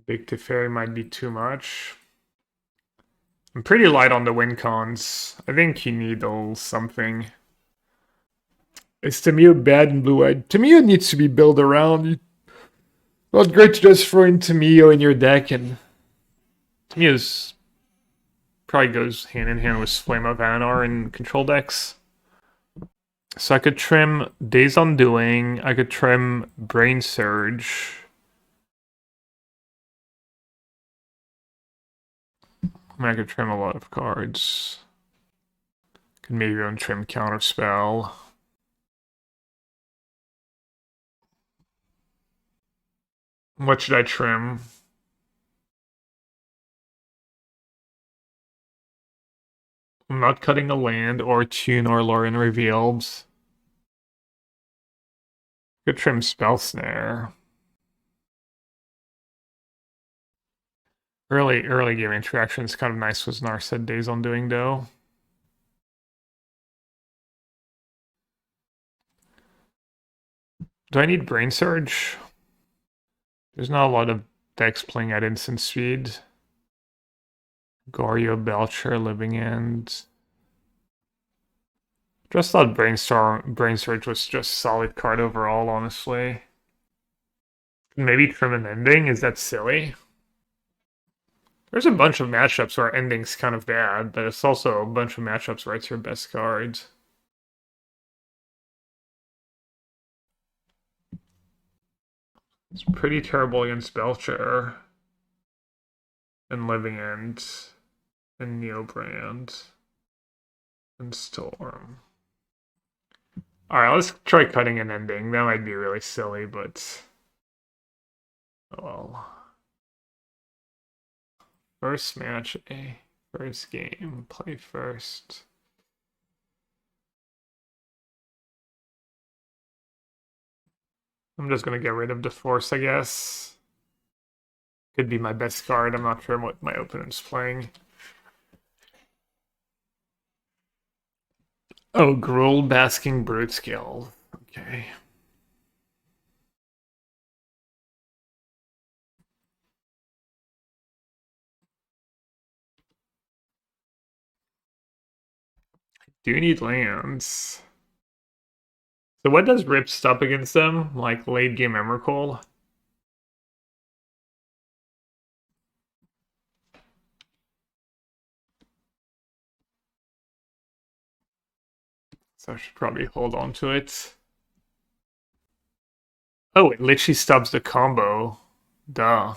Big Teferi might be too much. I'm pretty light on the Wincons. I think you need something. Is Tamiyo bad in blue-eyed? Tamiyo needs to be built around. Not great to just throw in Tamiyo in your deck, and Tamiyo's probably goes hand in hand with Flame of Anar in control decks. So I could trim Days Undoing, I could trim Brain Surge. I could trim a lot of cards. Could maybe even trim Counterspell. What should I trim? I'm not cutting a land or Tune or Lauren Revealed. Could trim Spell Snare. Early game interaction is kind of nice with Narset Days Undoing though. Do I need Brain Surge? There's not a lot of decks playing at instant speed. Goryo, Belcher, Living End. Just thought Brain Surge was just a solid card overall, honestly. Maybe trim an ending? Is that silly? There's a bunch of matchups where ending's kind of bad, but it's also a bunch of matchups where it's your best card. It's pretty terrible against Belcher and Living End and Neobrand and Storm. Alright, let's try cutting an ending. That might be really silly, but oh well. First match, first game, play first. I'm just gonna get rid of the Force, I guess. Could be my best card. I'm not sure what my opponent's playing. Oh, Gruel Basking Brute Skill. Okay. Do you need lands? So what does Rip stop against them? Like late game Emrakul? So I should probably hold on to it. Oh, it literally stops the combo. Duh.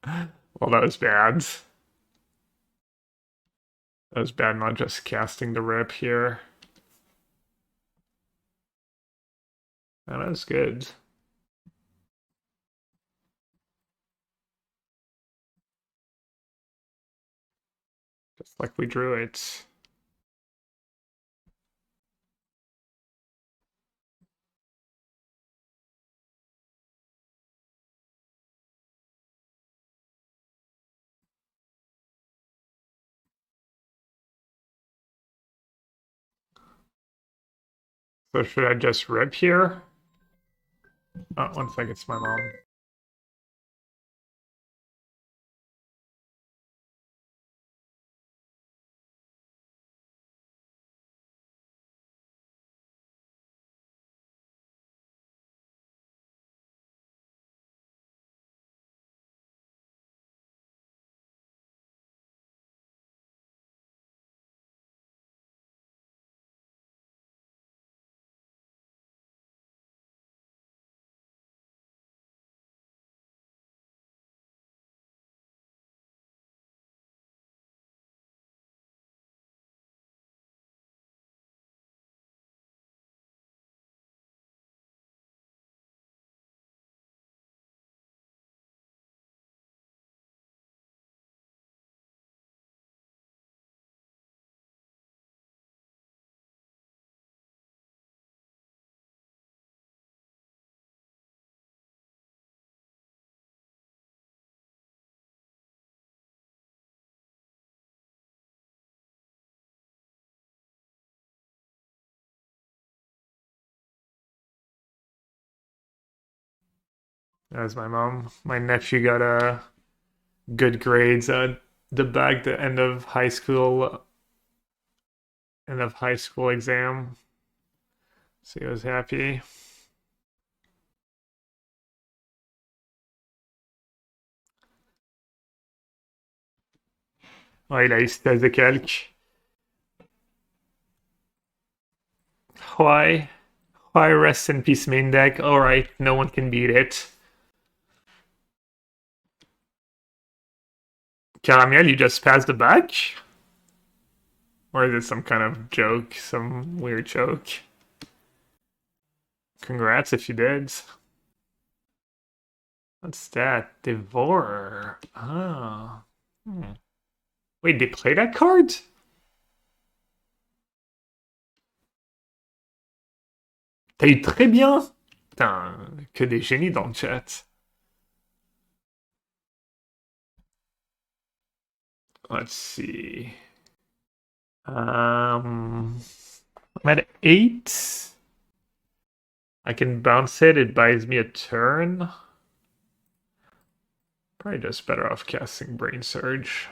Well, that was bad. That was bad not just casting the Rip here. Oh, that was good. Just like we drew it. So should I just Rip here? Oh, one second, it's my mom. As my mom. My nephew got good grades at the back the end of high school exam. So he was happy. Ouais, il a eu ses tests de calque. Why? Why rest in peace main deck? Alright, no one can beat it. Caramel, you just passed the back? Or is it some kind of joke? Some weird joke? Congrats if you did. What's that? Devourer. Ah. Hmm. Wait, they play that card? T'as eu très bien. Putain, que des génies dans le chat. Let's see. I'm at 8. I can bounce it. It buys me a turn. Probably just better off casting Brain Surge.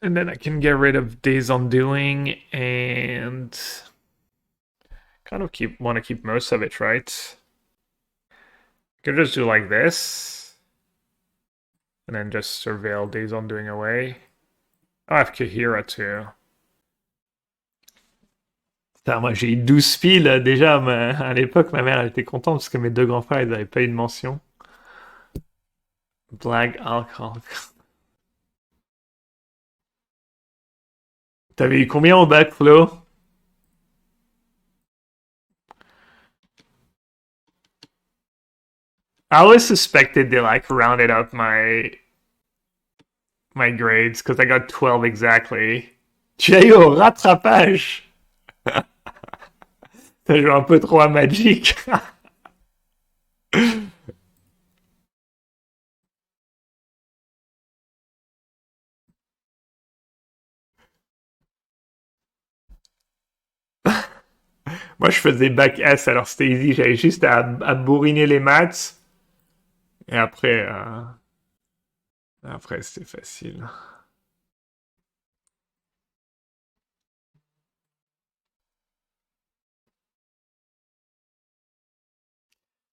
And then I can get rid of Days Undoing and kind of want to keep most of it, right? Could just do like this. And then just surveil Days Undoing away. Oh, I have Kahira too. Putain, moi j'ai eu 12 piles déjà. À l'époque, ma mère elle était contente parce que mes deux grands frères ils n'avaient pas eu de mention. Black Alcohol. T'avais eu combien au bac, Flo? I always suspected they like rounded up my grades because I got 12 exactly. Tu as eu au rattrapage. T'as joué un peu trop à Magic. Moi, je faisais bac S, alors c'était easy. J'avais juste à bourriner les maths. Et après c'était facile.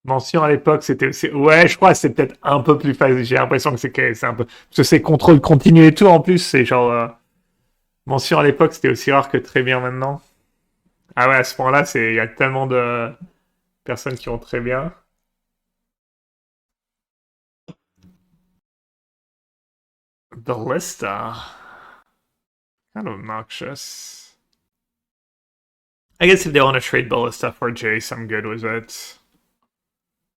Mention à l'époque, c'était aussi. Ouais, je crois que c'est peut-être un peu plus facile. J'ai l'impression que c'est un peu. Parce que c'est contrôle continu et tout en plus. C'est genre. Mention à l'époque, c'était aussi rare que très bien maintenant. Ah ouais, à ce point-là, il y a tellement de personnes qui ont très bien. Ballista. Kind of obnoxious. I guess if they want to trade Ballista for Jace, I'm good with it.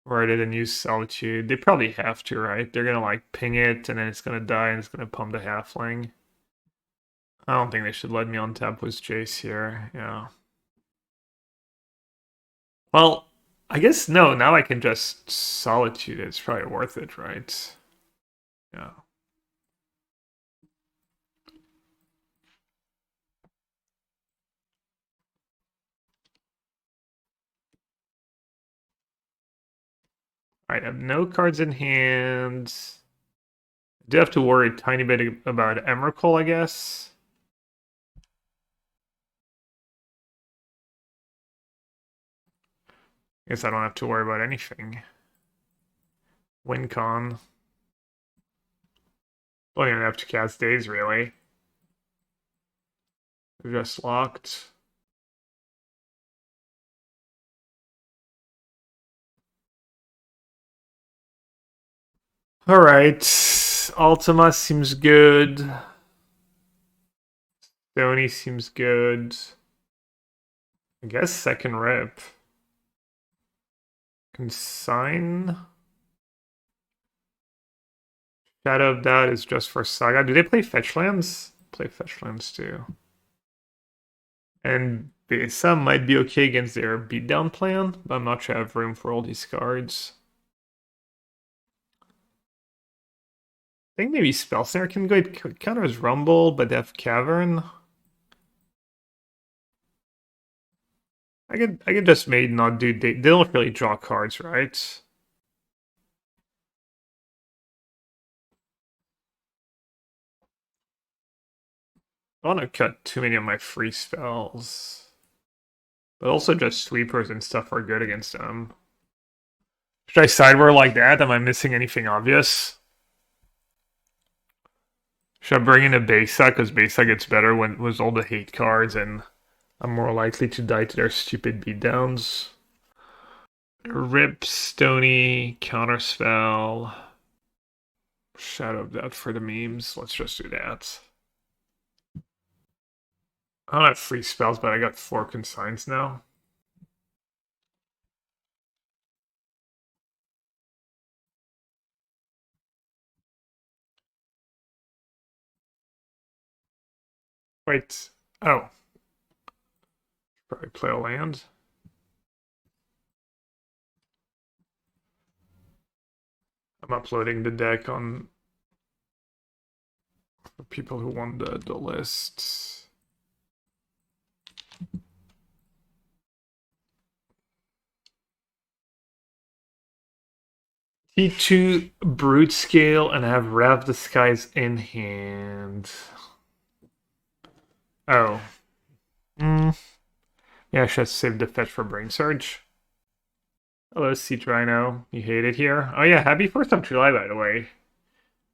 Rather than use Solitude. They probably have to, right? They're gonna like ping it and then it's gonna die and it's gonna pump the halfling. I don't think they should let me on tap with Jace here. Yeah. Well, I guess no, now I can just Solitude. It's probably worth it, right? Yeah. Alright, I have no cards in hand. I do have to worry a tiny bit about Emrakul, I guess. Guess I don't have to worry about anything. Wincon. Don't even have to cast Days, really. They're just locked. Alright. Ultima seems good. Stony seems good. I guess second rip. Consign. Shadow of Doubt is just for Saga. Do they play fetch lands? Play fetch lands too. And some might be okay against their beatdown plan, but I'm not sure I have room for all these cards. I think maybe Spellsnare can go. It counters Rumble, but they have Cavern. I could just maybe not do they don't really draw cards, right? I don't want to cut too many of my free spells. But also just sweepers and stuff are good against them. Should I sideboard like that? Am I missing anything obvious? Should I bring in a Besa? Because Besa gets better when with all the hate cards and I'm more likely to die to their stupid beatdowns. Rip, Stony, Counterspell. Shadow of Doubt for the memes. Let's just do that. I don't have free spells, but I got 4 consigns now. Wait. Oh. Probably play a land. I'm uploading the deck on for people who want the list. T2 Brute Scale and have Rev Disguise in hand. Oh. Yeah, I should save the fetch for Brain Surge. Hello, Siege Rhino. You hate it here? Oh yeah, happy 4th of July, by the way.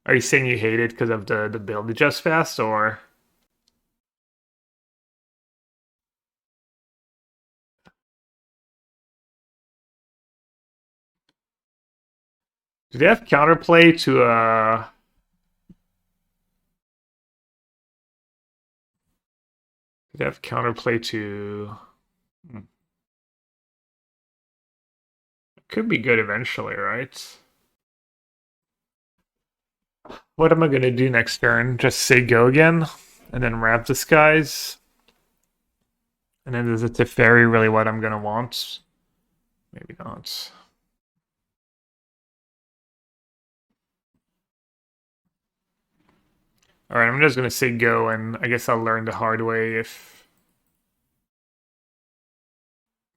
Are you saying you hate it because of the build adjust fast, or? Do they have counterplay to do they have counterplay to it could be good eventually, right? What am I gonna do next turn? Just say go again? And then Wrap Disguise? And then is a Teferi really what I'm gonna want? Maybe not. Alright, I'm just gonna say go, and I guess I'll learn the hard way if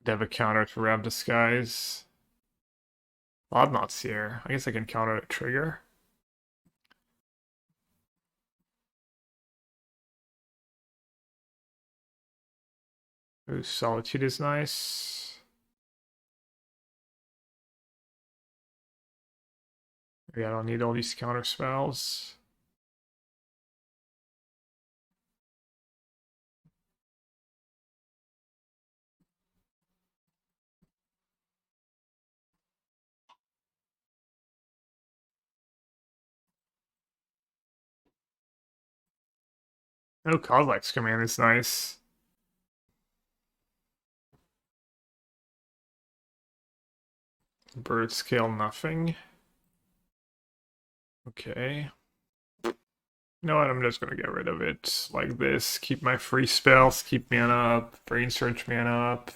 they have a counter to Wrap Disguise. Oddnot's here. I guess I can counter a trigger. Ooh, Solitude is nice. Maybe I don't need all these counter spells. Oh, Kozilek's command is nice. Bird scale nothing. Okay. You know what? I'm just gonna get rid of it like this. Keep my free spells, keep mana up, brain search mana up.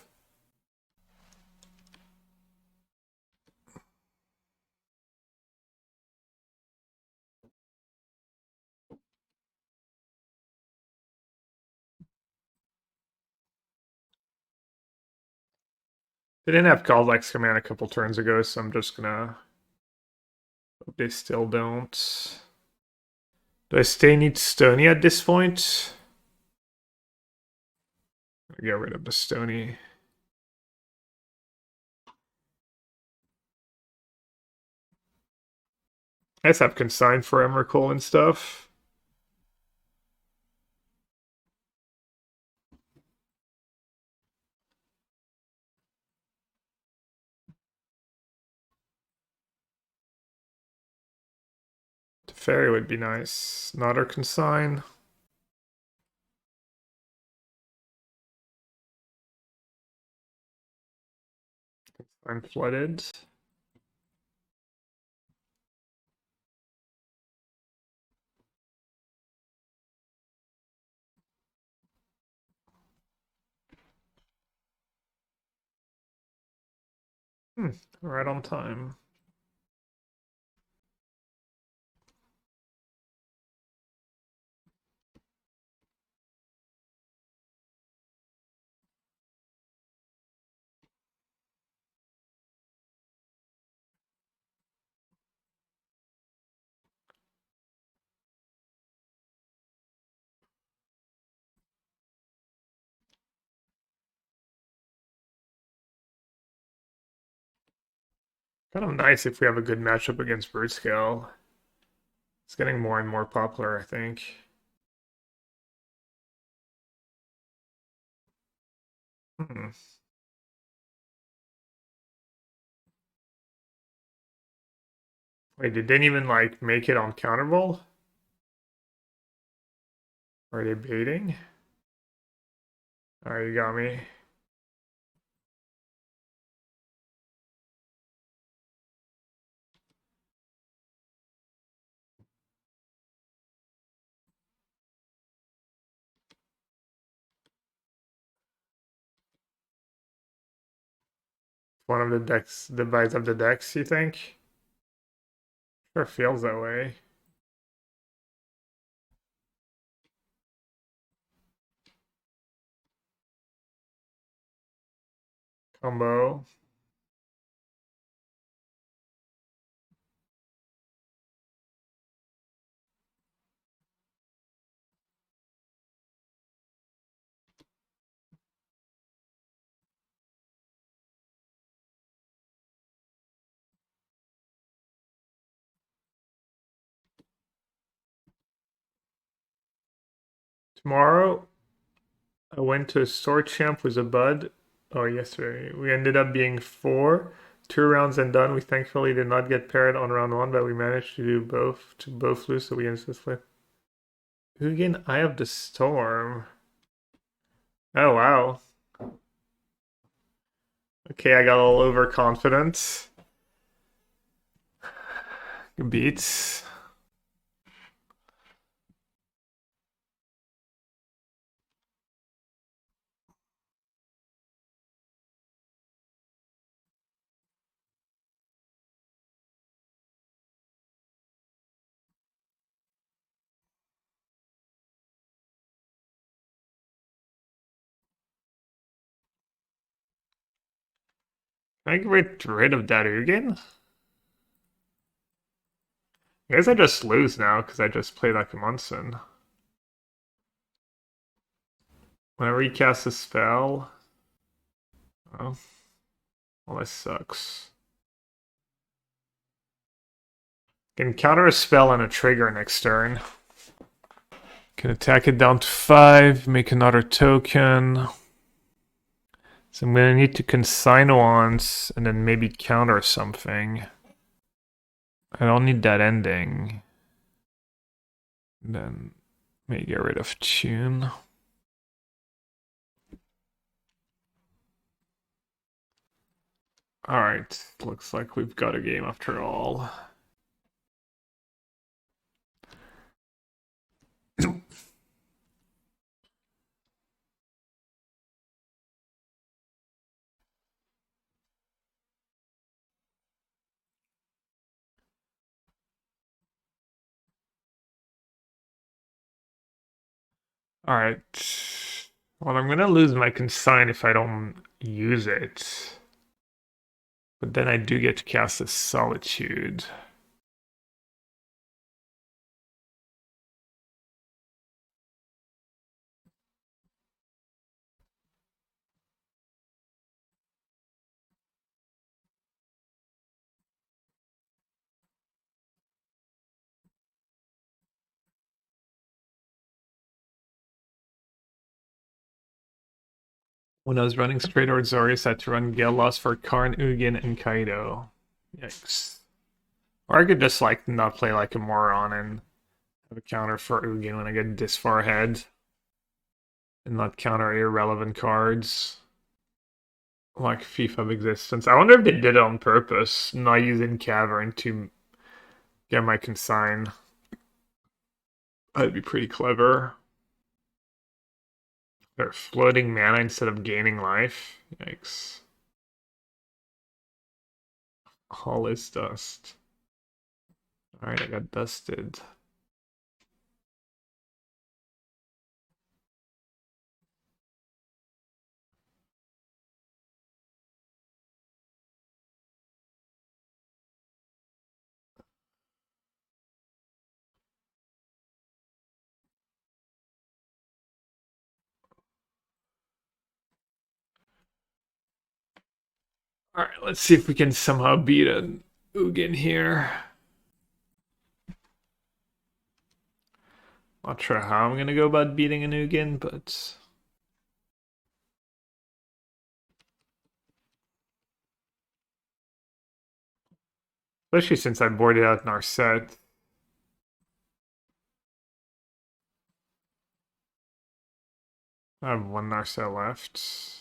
They didn't have Kozilek's command a couple turns ago, so I'm just gonna hope they still don't. Do I stay need Stony at this point? Get rid of the Stony. I just have consign for Emrakul and stuff. The fairy would be nice. Not our consign. I'm flooded. Right on time. Kind of nice if we have a good matchup against Bird Scale. It's getting more and more popular, I think. Hmm. Wait, did they even like make it on counterable? Are they baiting? Alright, you got me. One of the decks, the buys of the decks, you think? Sure feels that way. Combo. Tomorrow, I went to a sword champ with a bud. Oh, yesterday. We ended up being four. 2 rounds and done. We thankfully did not get paired on round one, but we managed to do both to both lose, so we instantly. Ugin, Eye of the Storm. Oh wow. Okay, I got a little overconfident. Beats. Can I get rid of that Ugin? I guess I just lose now because I just played like a Munson. Whenever he casts a spell. Oh, well, that sucks. Can counter a spell and a trigger next turn. Can attack it down to 5, make another token. So I'm gonna need to consign once and then maybe counter something. I don't need that ending. Then may get rid of tune. Alright, looks like we've got a game after all. Alright. Well, I'm gonna lose my consign if I don't use it. But then I do get to cast a Solitude. When I was running Straight or Zorius, I had to run Gale Loss for Karn, Ugin, and Kaido. Yikes. Or I could just like not play like a moron and have a counter for Ugin when I get this far ahead. And not counter irrelevant cards. Like Thief of Existence. I wonder if they did it on purpose, not using Cavern to get my consign. That'd be pretty clever. They're floating mana instead of gaining life. Yikes. All is dust. Alright, I got dusted. Alright, let's see if we can somehow beat an Ugin here. Not sure how I'm gonna go about beating an Ugin, but especially since I boarded out Narset. I have one Narset left.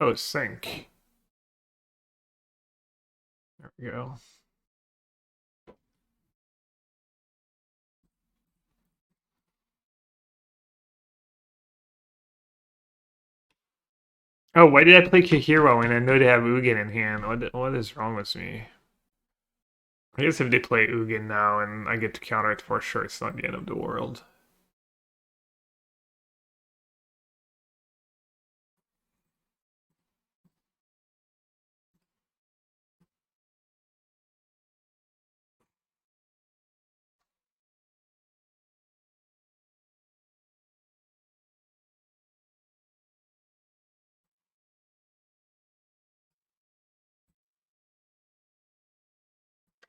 Oh, sync. There we go. Oh, why did I play Kahiro and I know they have Ugin in hand? What is wrong with me? I guess if they play Ugin now and I get to counter it for sure, it's not the end of the world.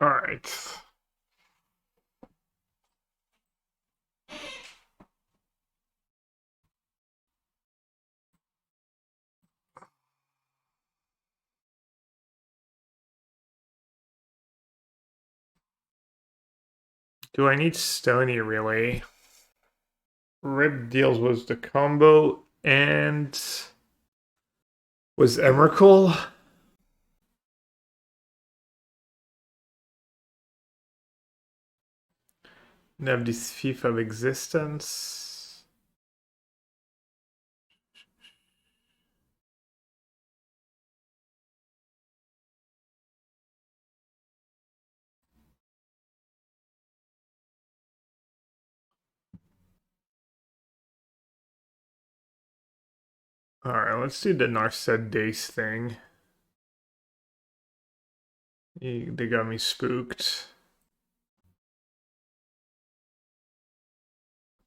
Alright. Do I need Stony really? Rip deals was the combo and was Emrakul. And have this thief of existence. Alright, let's do the Narset Dace thing. They got me spooked.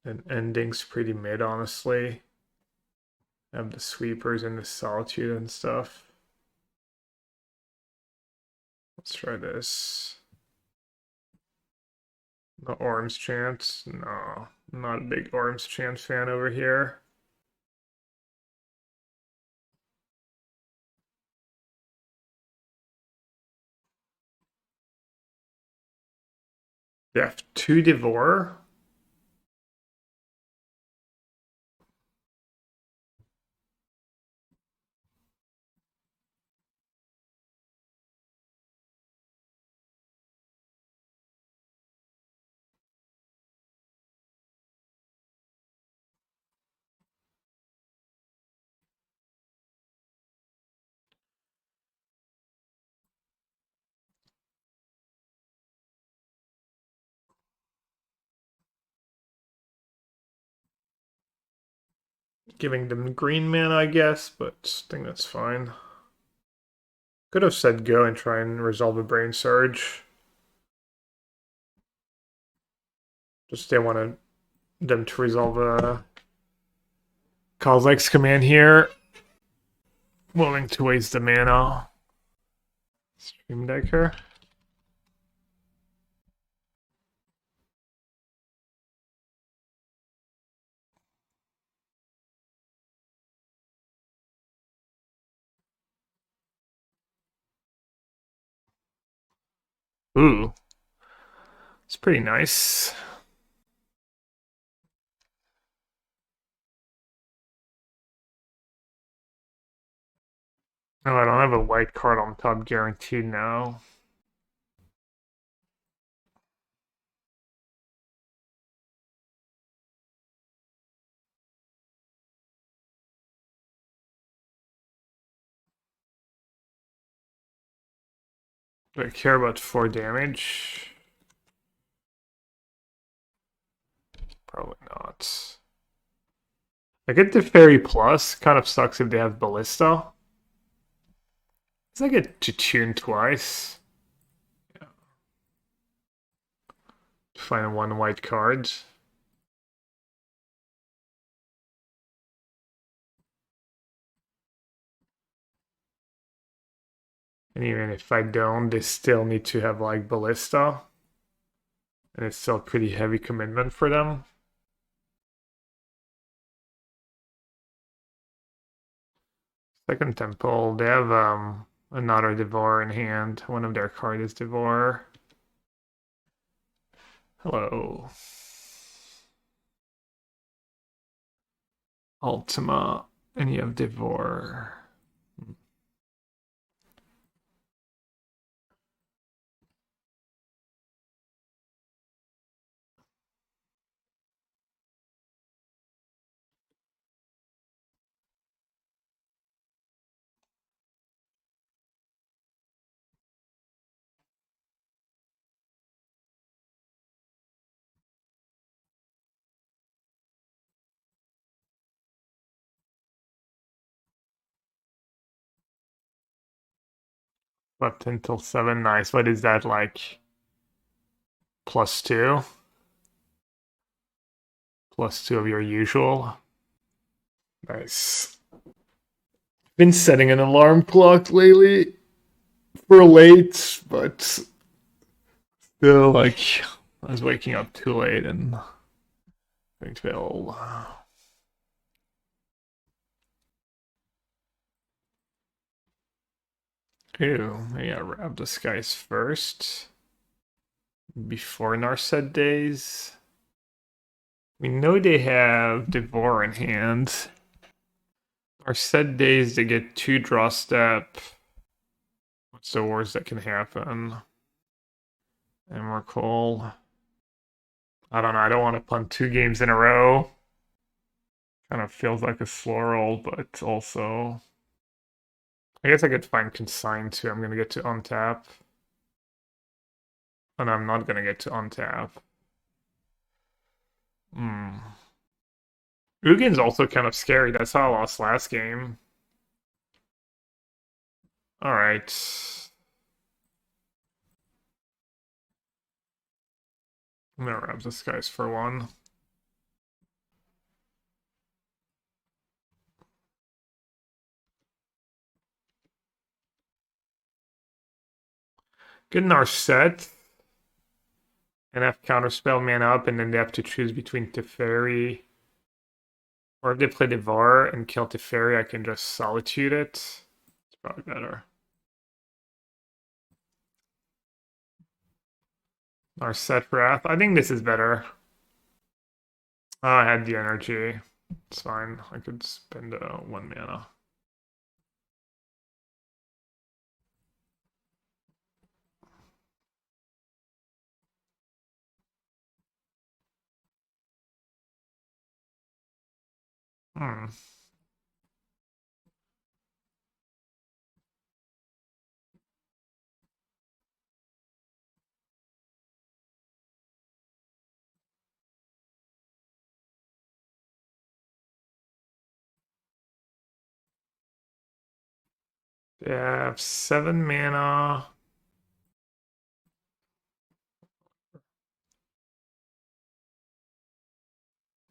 And ending's pretty mid, honestly. I have the sweepers and the solitude and stuff. Let's try this. The Orms chant. No, not a big Orms chant fan over here. They have 2 Devour. Giving them green mana, I guess, but I think that's fine. Could have said go and try and resolve a brain surge. Just they wanted them to resolve a Kozilek's command here. Willing to waste the mana. Stream Decker. Ooh. It's pretty nice. Oh, I don't have a white card on top guaranteed now. Do I care about 4 damage? Probably not. I get the Fairy Plus. Kind of sucks if they have Ballista. Because I get to tune twice. Yeah. Find 1 white card. And even if I don't, they still need to have like Ballista. And it's still pretty heavy commitment for them. Second Temple, they have another Devour in hand. One of their cards is Devour. Hello. Ultima, and you have Devour. Left until 7, nice. What is that, like? +2? +2 of your usual. Nice. Been setting an alarm clock lately for late, but still, like, I was waking up too late and going to bed. Ew, maybe I grab this guy's first. Before Narset days. We know they have Devour in hand. Narset days, they get 2 draw step. What's the worst that can happen? Emrakul. I don't know, I don't want to punt 2 games in a row. Kind of feels like a slow roll, but also... I guess I could find Consign too. I'm gonna get to untap. And I'm not gonna get to untap. Ugin's also kind of scary. That's how I lost last game. Alright. I'm gonna grab this guy's for 1. Get in our set. And have counterspell man up, and then they have to choose between Teferi. Or if they play Devour and kill Teferi, I can just Solitude it. It's probably better. Our set Wrath. I think this is better. Oh, I had the energy. It's fine. I could spend 1 mana. Hmm. They have 7 mana.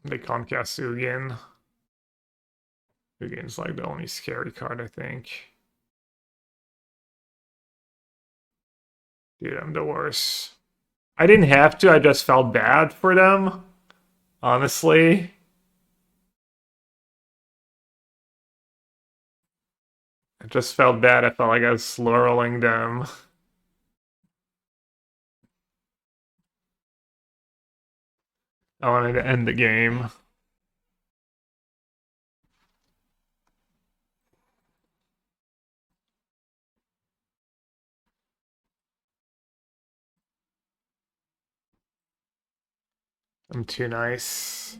They can't cast Ugin. Ugin's like the only scary card, I think. Dude, I'm the worst. I didn't have to, I just felt bad for them. Honestly. I just felt bad. I felt like I was slow rolling them. I wanted to end the game. I'm too nice.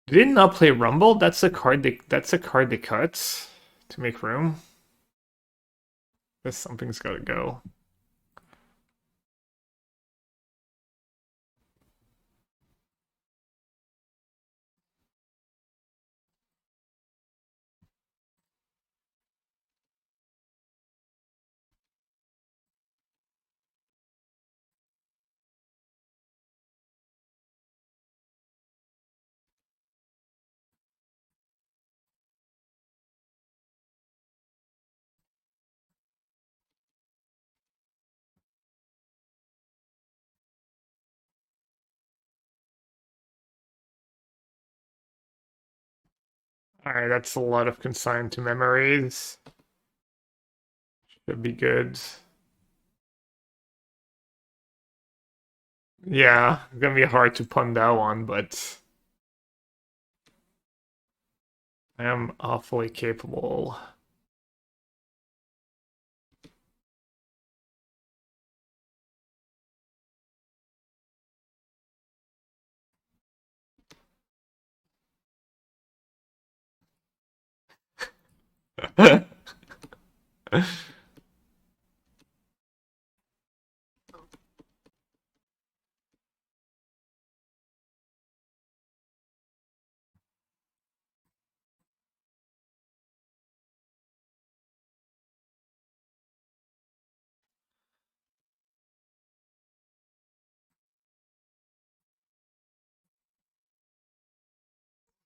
Did it not play Rumble? That's a card they cut to make room. Guess something's gotta go. Alright, that's a lot of consigned to memories. Should be good. Yeah, it's gonna be hard to pun that one, but I am awfully capable.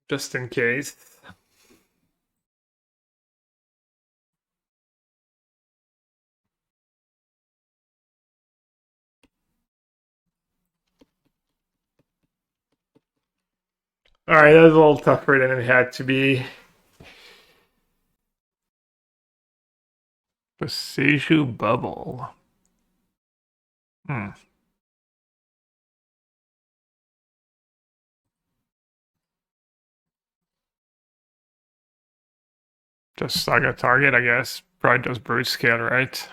Just in case. Alright, that was a little tougher than it had to be. The Seiju Bubble. Hmm. Just Saga Target, I guess. Probably just Brute Scale, right?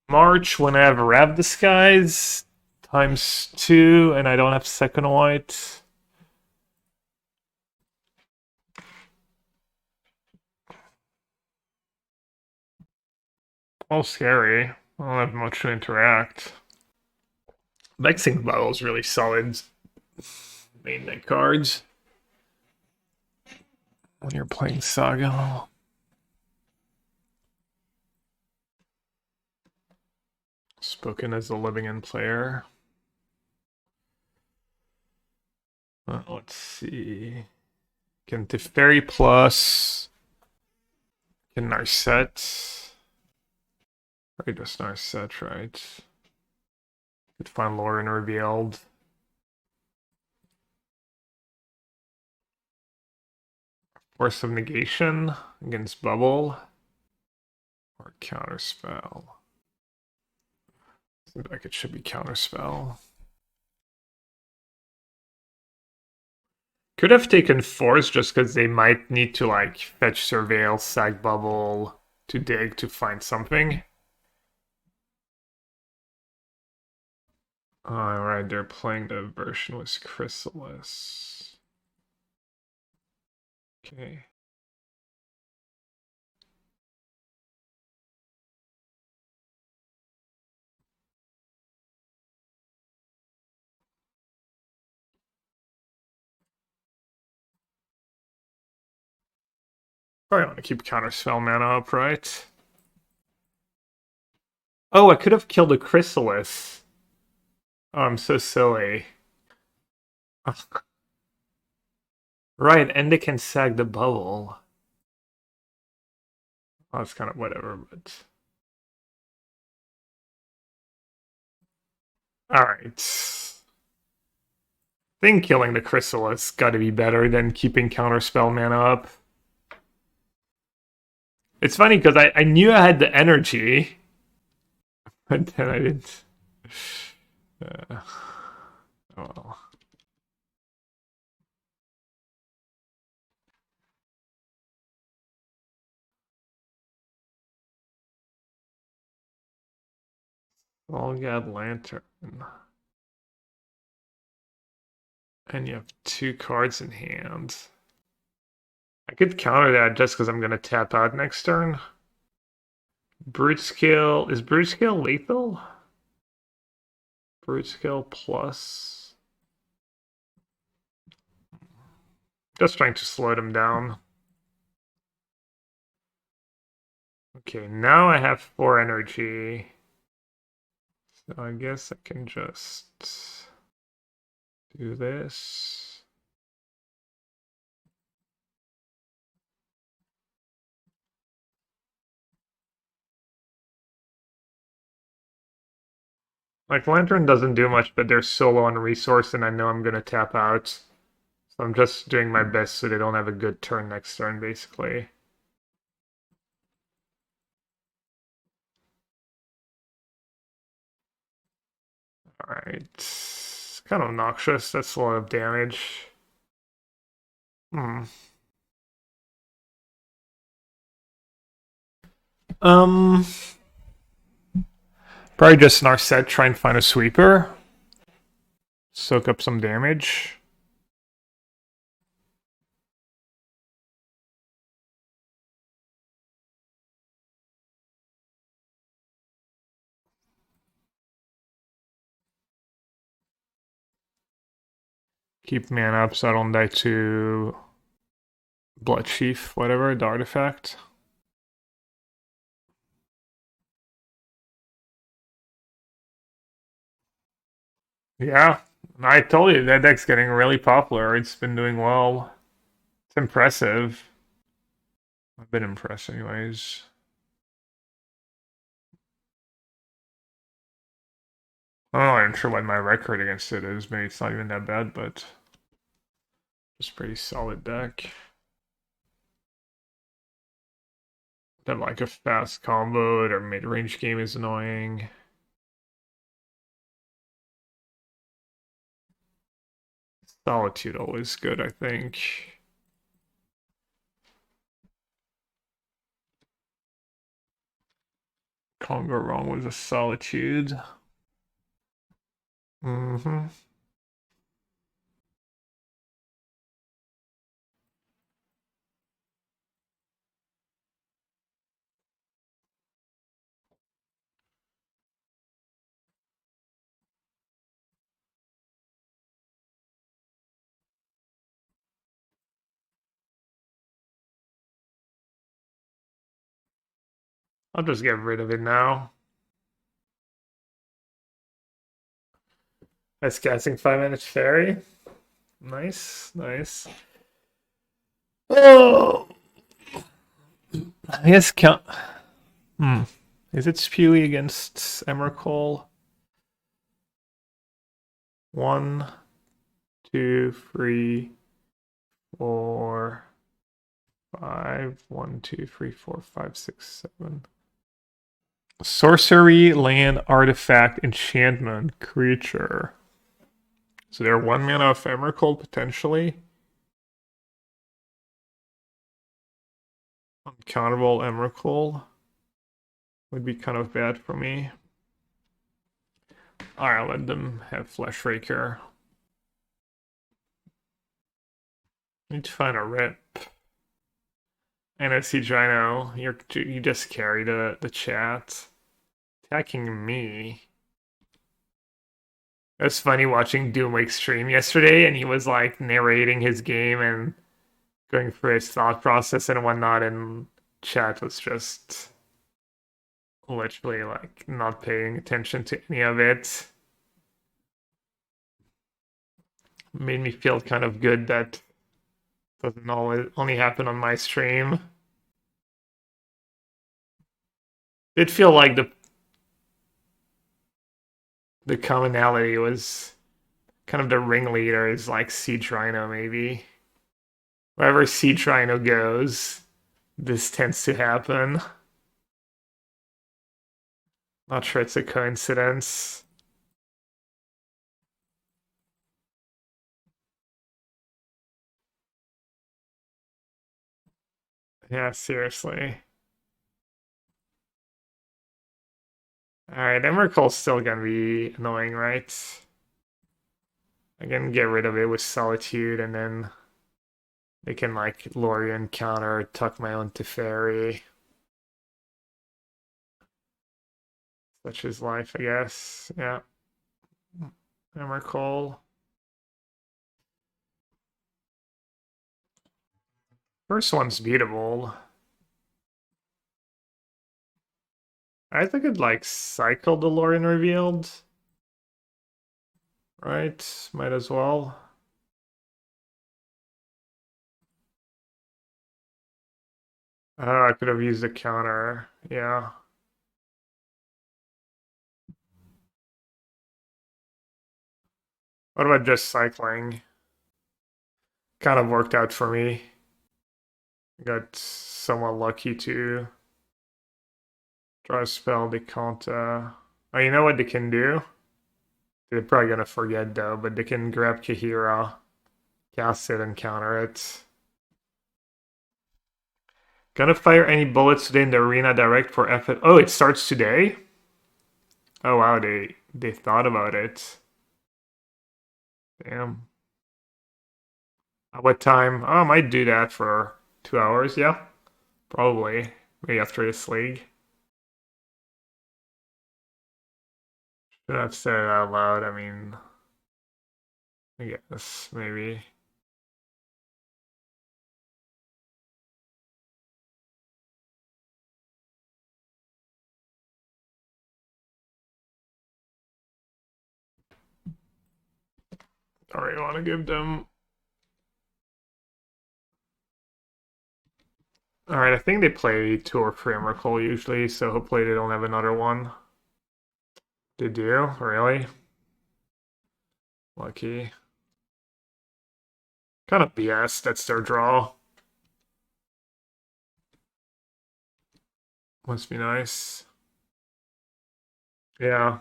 March, when I have Rev Disguise, times 2, and I don't have second white. Oh, scary. I don't have much to interact. Vexing Bubble is really solid main deck cards when you're playing Saga. Spoken as a living in player. Let's see. Can Teferi plus. Can Narset. Probably just Narset, right? Could find Lauren revealed. Force of Negation against Bubble. Or Counterspell. Seems like it should be Counterspell. Could have taken Force just because they might need to like fetch Surveil, Sag Bubble to dig to find something. Alright, they're playing the version with Chrysalis. Okay. Probably want to keep Counterspell mana up, right? Oh, I could have killed a Chrysalis. Oh, I'm so silly. Right, and they can sag the bubble. Well, that's kind of whatever, but... Alright. I think killing the Chrysalis gotta be better than keeping Counterspell mana up. It's funny because I knew I had the energy, but then I didn't. Oh well. Volgad Lantern. And you have 2 cards in hand. I could counter that just because I'm going to tap out next turn. Brute Scale. Is Brute Scale lethal? Brute Scale plus. Just trying to slow them down. Okay, now I have 4 energy. So I guess I can just do this. Like, Lantern doesn't do much, but they're so low on resource, and I know I'm gonna tap out. So I'm just doing my best so they don't have a good turn next turn, basically. Alright. It's kind of noxious. That's a lot of damage. Hmm. Um, Probably just Narset, try and find a sweeper. Soak up some damage. Keep mana up so I don't die to Blood Sheaf, whatever, the artifact. Yeah, I told you that deck's getting really popular. It's been doing well. It's impressive. I've been impressed, anyways. I'm not even sure what my record against it is. Maybe it's not even that bad, but it's a pretty solid deck. That like a fast combo or mid-range game is annoying. Solitude always good, I think. Can't go wrong with a Solitude. Mm-hmm. I'll just get rid of it now. That's casting 5 minutes fairy. Nice, nice. Oh, I guess count. Hmm. Is it Spewy against Emrakul? 1, 2, 3, 4, 5. 1, 2, 3, 4, 5, 6, 7. Sorcery, land, artifact, enchantment, creature. So they're 1 mana of Emrakul potentially. Uncountable Emrakul would be kind of bad for me. Alright, let them have Flesh Raker. Need to find a rip. I know, Cedrino, you just carry the chat. Attacking me. It was funny watching Doomwake stream yesterday, and he was like narrating his game and going through his thought process and whatnot, and chat was just literally like not paying attention to any of it. Made me feel kind of good that doesn't always only happen on my stream. Did feel like the commonality was kind of the ringleader is like Siege Rhino, maybe. Wherever Siege Rhino goes, this tends to happen. Not sure it's a coincidence. Yeah, seriously. Alright, Emrakul's still gonna be annoying, right? I can get rid of it with Solitude, and then they can like Lorien counter, tuck my own Teferi. Such is life, I guess. Yeah. Emrakul. First one's beatable. I think it like cycle the Lorien revealed. Right? Might as well. I could have used a counter. Yeah. What about just cycling? Kind of worked out for me. Got somewhat lucky to draw a spell they can't. Oh, you know what they can do? They're probably gonna forget though, but they can grab Kahira, cast it, and counter it. Gonna fire any bullets today in the arena direct for F. Oh, it starts today? Oh wow, they thought about it. Damn. At what time? Oh, I might do that for 2 hours, yeah. Probably. Maybe after this league. Should have said it out loud, I mean, I guess, maybe. Alright, I want to give them... Alright, I think they play 2 or 3 Emrakul usually, so hopefully they don't have another one. They do? Really? Lucky. Kind of BS, that's their draw. Must be nice. Yeah.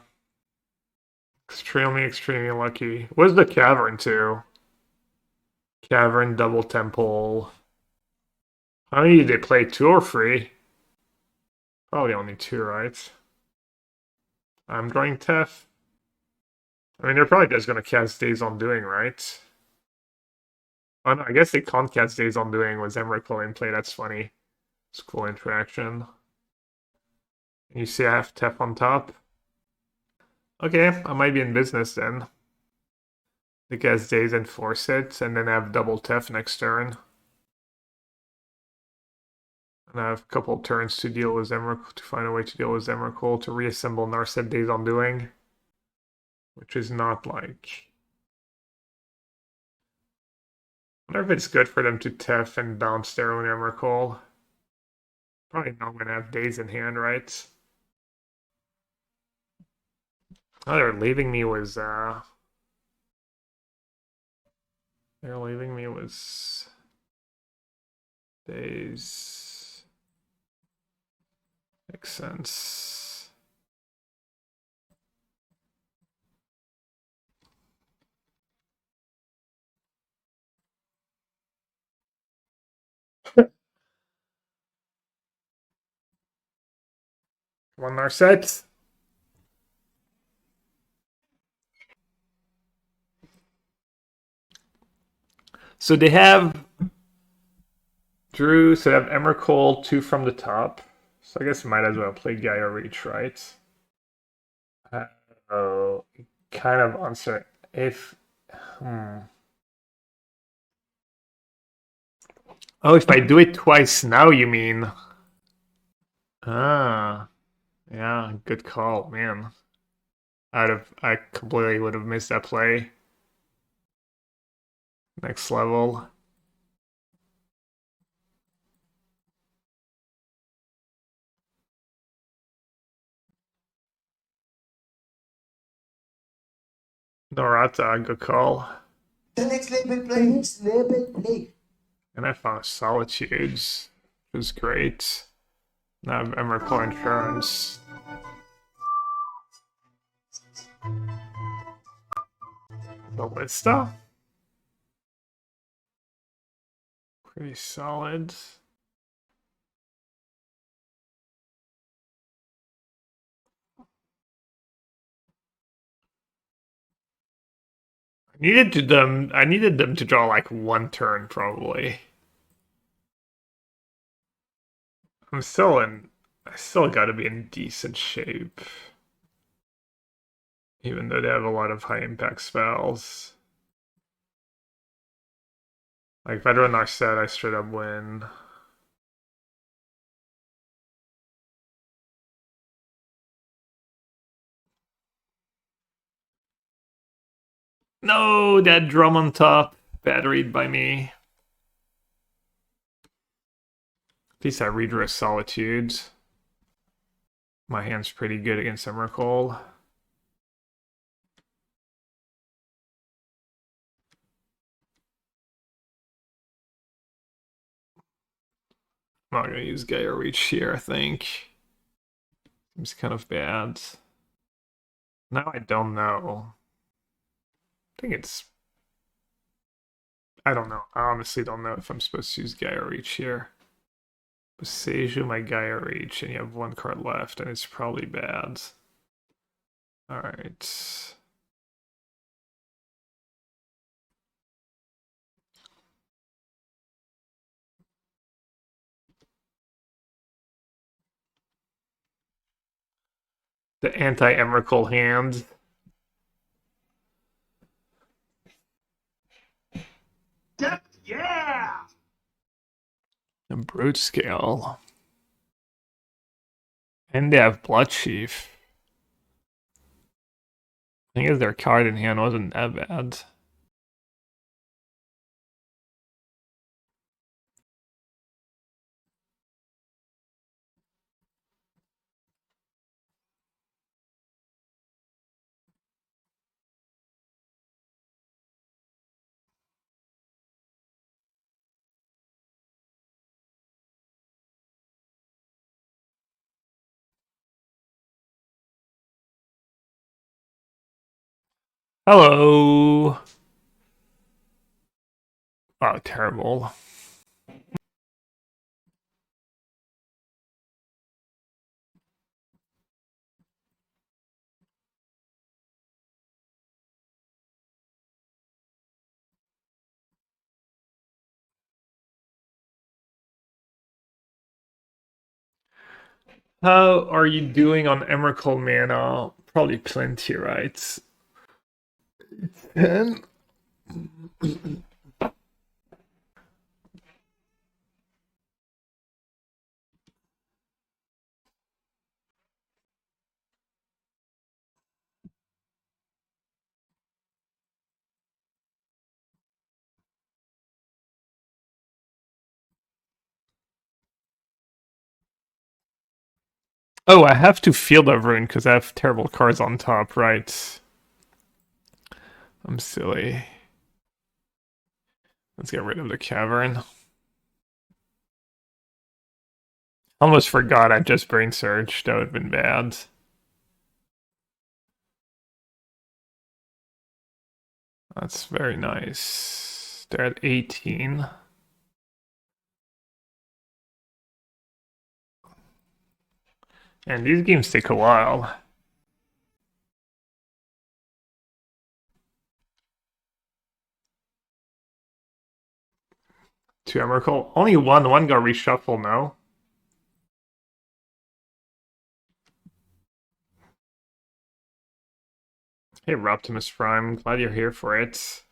Extremely lucky. What's the Cavern too? Cavern, Double Temple. How many did they play? 2 or 3? Probably only 2, right? I'm drawing Tef. I mean, they're probably just gonna cast Days on Doing, right? Oh no, I guess they can't cast Days on Doing with Emrakul in play. That's funny. It's a cool interaction. You see I have Tef on top. Okay, I might be in business then. They cast Days and force it, and then have double Tef next turn. And I have a couple turns to deal with Emrakul, to find a way to deal with Emrakul, to reassemble Narset Days on Doing. Which is not like... I wonder if it's good for them to Tef and bounce their own Emrakul. Probably not gonna have Days in hand, right? Oh, they're leaving me was they're leaving me was Days. Makes sense. One more set. So they have Drew, so they have Emrakul, 2 from the top. So I guess might as well play Gaia Reach, right? Oh, kind of uncertain. If Oh, if I do it twice now, you mean? Ah, yeah, good call, man. I completely would have missed that play. Next level. Norata, good call. The next level plays level. And I found Solitudes, which was great. Now I have Emrakul Insurance. Ballista? Pretty solid. I needed them to draw like 1 turn probably. I still gotta be in decent shape. Even though they have a lot of high impact spells. Like Veteran Narset, I straight up win. No, that drum on top. Bad read by me. At least I redrew Solitudes. My hand's pretty good against Emrakul. I'm not gonna use Gaia Reach here, I think. Seems kind of bad. Now I don't know. I think it's... I don't know. I honestly don't know if I'm supposed to use Gaia Reach here. Boseiju my Gaia Reach, and you have one card left, and it's probably bad. Alright. The anti-Emrakul hand. Yeah! A Brute Scale. And they have Blood Chief. I think their card in hand wasn't that bad. Hello. Oh, terrible. How are you doing on Emrakul mana? Probably plenty, right? 10. Oh, I have to Field of Ruin because I have terrible cards on top, right? I'm silly. Let's get rid of the Cavern. Almost forgot I just Brain Surged. That would have been bad. That's very nice. They're at 18. And these games take a while. Two Emrakul. Only one. One got reshuffled, no? Hey, Optimus Prime. Glad you're here for it.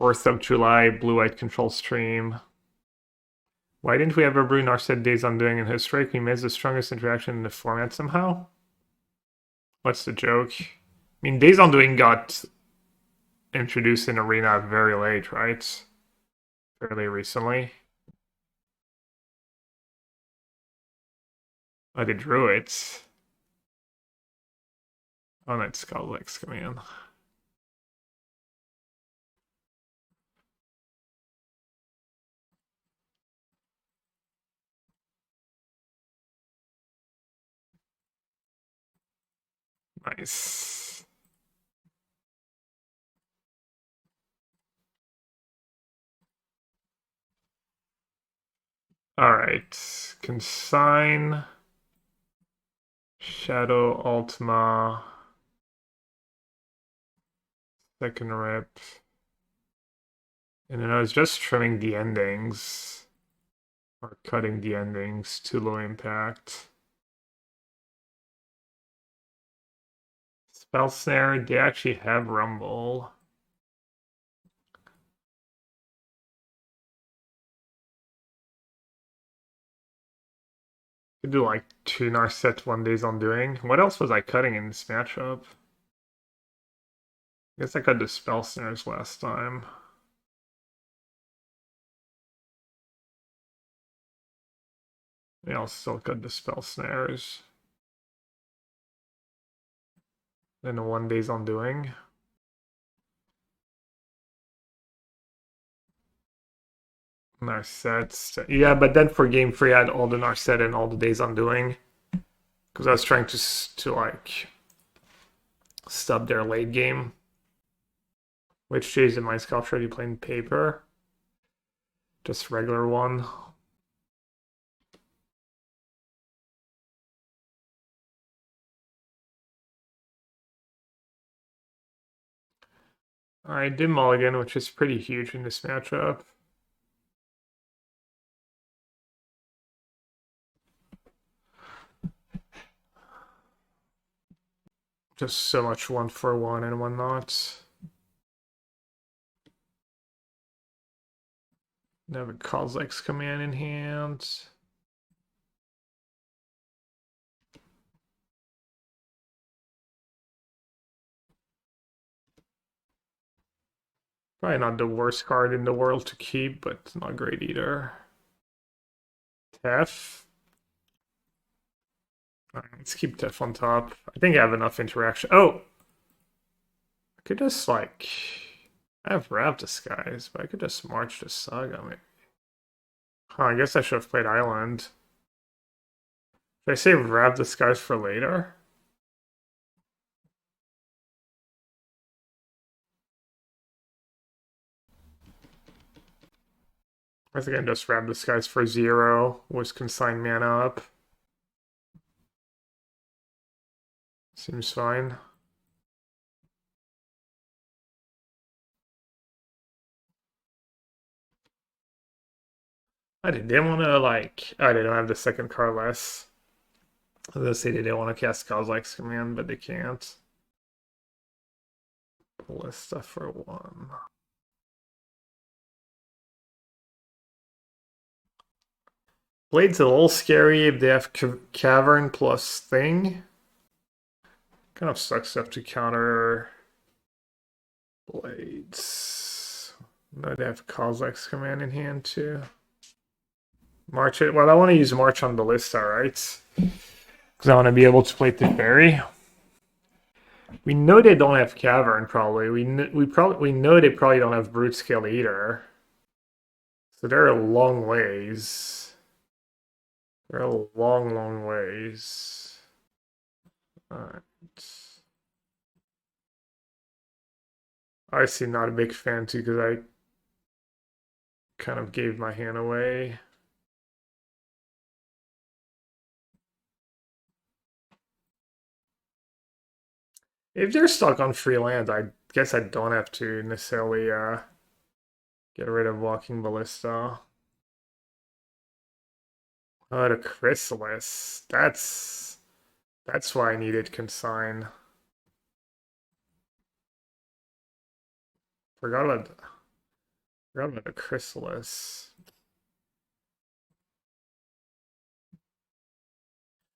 4th of July, Blue-White Control Stream. Why didn't we ever brew Narset Days Undoing in history? We made the strongest interaction in the format somehow? What's the joke? I mean, Days Undoing got introduced in Arena very late, right? Fairly recently. Oh, they drew it. Oh, that's Skull Lex coming in. Nice. Alright. Consign. Shadow Ultima. Second rip. And then I was just trimming the endings. Or cutting the endings to low impact. Spell Snare, they actually have Rumble. Could do like 2 Narset 1 Days Undoing. What else was I cutting in this matchup? I guess I cut the Spell Snares last time. Yeah, I'll still cut the Spell Snares. Then the 1 Days Undoing. Narset. Yeah, but then for game 3 I had all the Narset and all the Days Undoing. Because I was trying to like stop their late game. Which J's in my sculpture are you playing paper? Just regular one. I did mulligan, which is pretty huge in this matchup. Just so much 1-for-1 and whatnot. Never Kozilek's command in hand. Probably not the worst card in the world to keep, but not great either. Tef. Alright, let's keep Tef on top. I think I have enough interaction. Oh! I could just like... I have Rav Disguise, but I could just march the Saga maybe. Huh, I guess I should have played Island. Should I save Rav Disguise for later? I think I just Rav Disguise for 0, was consign mana up. Seems fine. I didn't want to like... Oh, they don't have the second card less. I was gonna say they didn't want to cast Kozilek's command, but they can't. Ballista for 1. Blade's a little scary if they have Cavern plus Thing. Kind of sucks to have to counter Blades. No, they have Kozilek's command in hand too. March it. Well, I want to use March on Ballista, right? Because I want to be able to play Teferi. We know they don't have Cavern, probably. We know they probably don't have Brute Scale either. So they're a long ways. They're a long, long ways. Alright. Obviously not a big fan too, because I kind of gave my hand away. If they're stuck on free land, I guess I don't have to necessarily get rid of Walking Ballista. Oh, the Chrysalis. That's why I needed Consign. Forgot about the Chrysalis.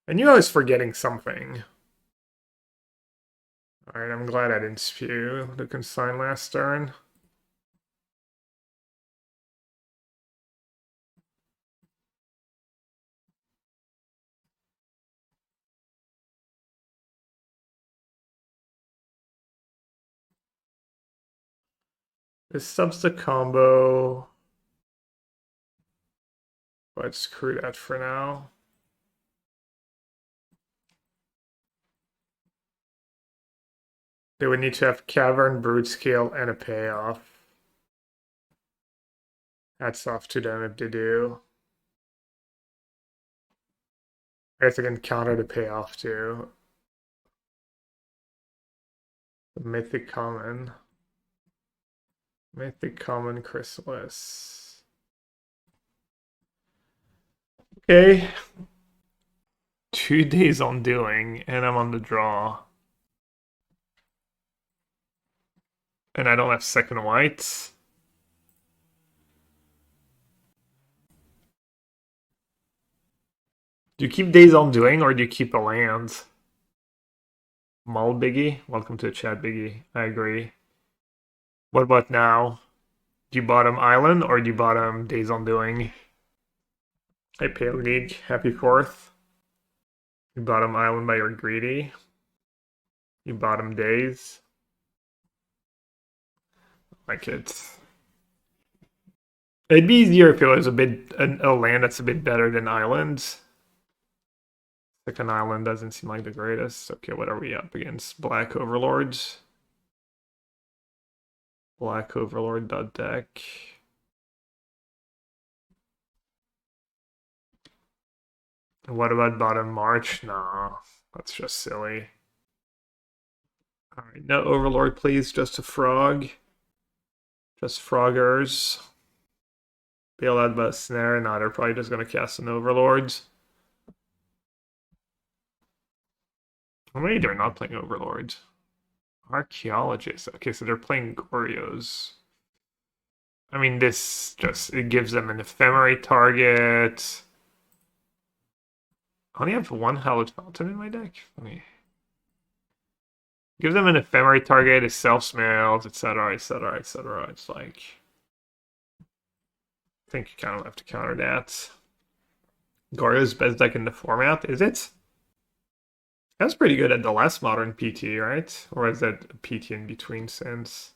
I knew I was forgetting something. Alright, I'm glad I didn't spew the Consign last turn. This subs the combo. But screw that for now. They would need to have Cavern, Brute Scale, and a payoff. That's off to them if they do. I guess I can counter the payoff too. The Mythic Common. Mythic Common Chrysalis. Okay. 2 days on doing, and I'm on the draw. And I don't have second white. Do you keep days on doing, or do you keep a land? Mull Biggie? Welcome to the chat, Biggie. I agree. What about now? Do you bottom Island, or do you bottom Days on Doing? Hey, Pale League. Happy 4th. You bottom Island by your greedy. You bottom Days. Like it. It'd be easier if it was a land that's a bit better than islands. Second island doesn't seem like the greatest. Okay, what are we up against? Black Overlords. Black Overlord deck. What about bottom March? Nah, that's just silly. Alright, no Overlord, please. Just a frog. Just froggers. Bail out by a snare. Nah, they're probably just gonna cast an Overlords. Or maybe they're not playing Overlords. Archaeologists. Okay, so they're playing Gorios. I mean, this just, it gives them an ephemerate target. I only have one Hallowed Fountain in my deck. Let me... Give them an ephemerate target, it self-smells, etc., etc., etc. It's like... I think you kind of have to counter that. Goryo's best deck in the format, is it? That's pretty good at the last modern PT, right? Or is that a PT in between since?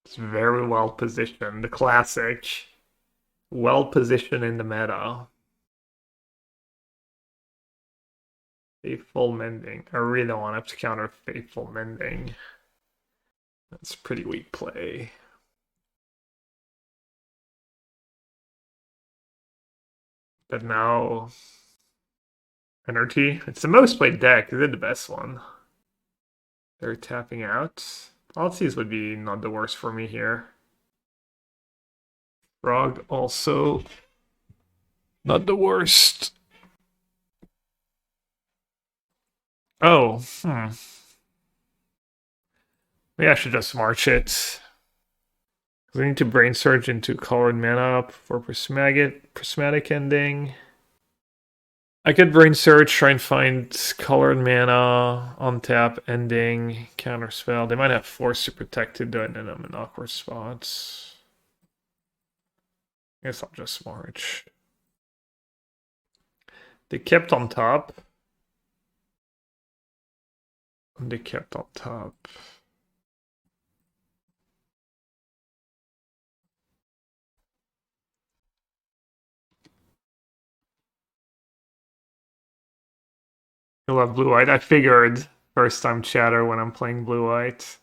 It's very well positioned. The classic. Well positioned in the meta. Faithful Mending. I really don't want to have to counter Faithful Mending. That's pretty weak play. But now... Energy. It's the most played deck. Is it the best one? They're tapping out. Altsies would be not the worst for me here. Frog also not the worst. Oh, maybe I should just march it. We need to brain surge into colored mana for prismatic ending. I could brain search, try and find colored mana, untap, ending, counter spell. They might have force to protect it, and then I'm in awkward spots. I guess I'll just march. They kept on top. They kept on top. You'll have blue-white. I figured first time chatter when I'm playing blue-white.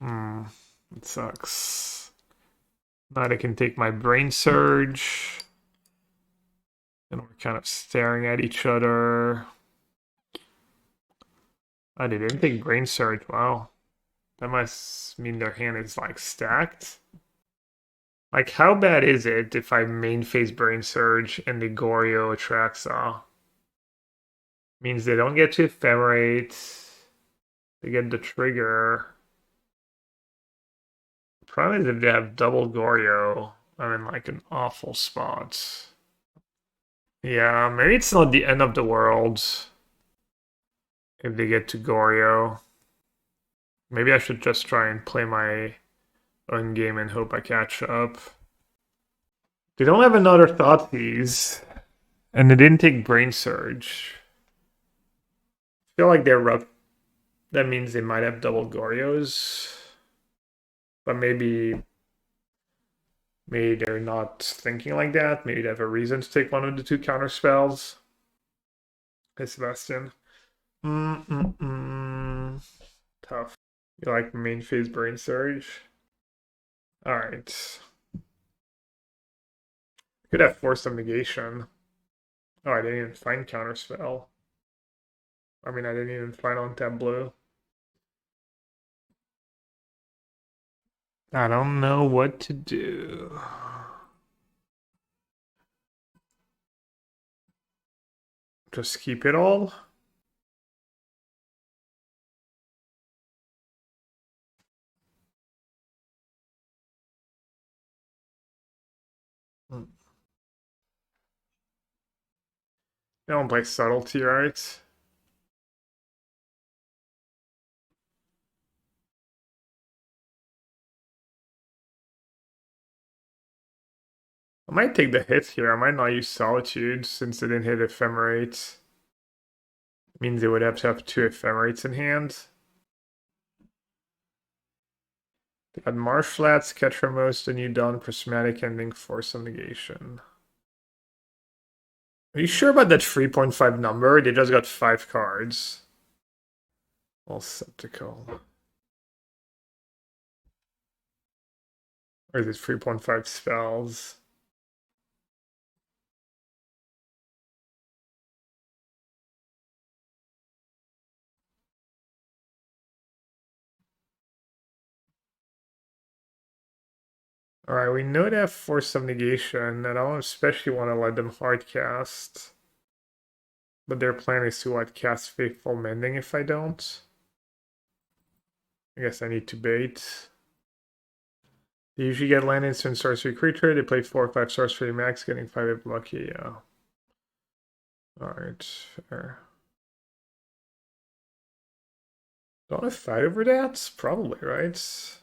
It sucks. Now I can take my brain surge. And we're kind of staring at each other. Oh, they didn't take brain surge. Wow. That must mean their hand is like stacked. Like, how bad is it if I main phase brain surge and the Goryo Atraxa? Means they don't get to ephemerate. They get the trigger. Problem is if they have double Goryo, I'm in like an awful spot. Yeah, maybe it's not the end of the world if they get to Goryo. Maybe I should just try and play my own game and hope I catch up. They don't have another Thoughtseize, and they didn't take Brain Surge. I feel like they're rough. That means they might have double Goryos. But maybe they're not thinking like that. Maybe they have a reason to take one of the two counter spells. Hey, Sebastian. Tough. You like main phase Brain Surge? Alright. Could have Force of Negation. Oh, I didn't even find Counterspell. I mean, I didn't even find on Tableau. I don't know what to do. Just keep it all? They don't play Subtlety, right? I might take the hit here. I might not use Solitude since it didn't hit Ephemerate. Means they would have to have two Ephemerates in hand. They got Marsh Flats, Ketramose, the New Dawn, Prismatic Ending, Force of Negation. Are you sure about that 3.5 number? They just got 5 cards. All skeptical. Or is it 3.5 spells? Alright, we know they have Force of Negation, and I don't especially want to let them hard cast. But their plan is to what, cast Faithful Mending if I don't? I guess I need to bait. They usually get land instant sorcery creature. They play 4 or 5 sorcery max, getting 5 if lucky, yeah. Alright, fair. Don't I fight over that? Probably, right?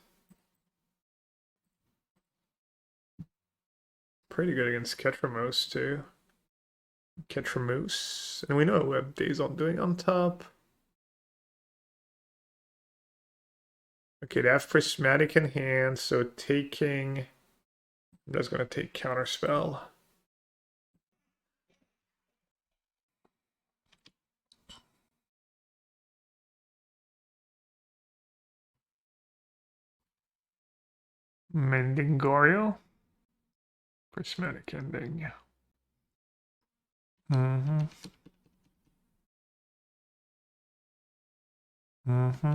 Pretty good against Ketramose, too. Ketramose. And we know we have Days on doing on top. Okay, they have Prismatic in hand, so taking... I'm just going to take Counterspell. Mendingorio. Prismatic Ending. Mm-hmm. Mm-hmm.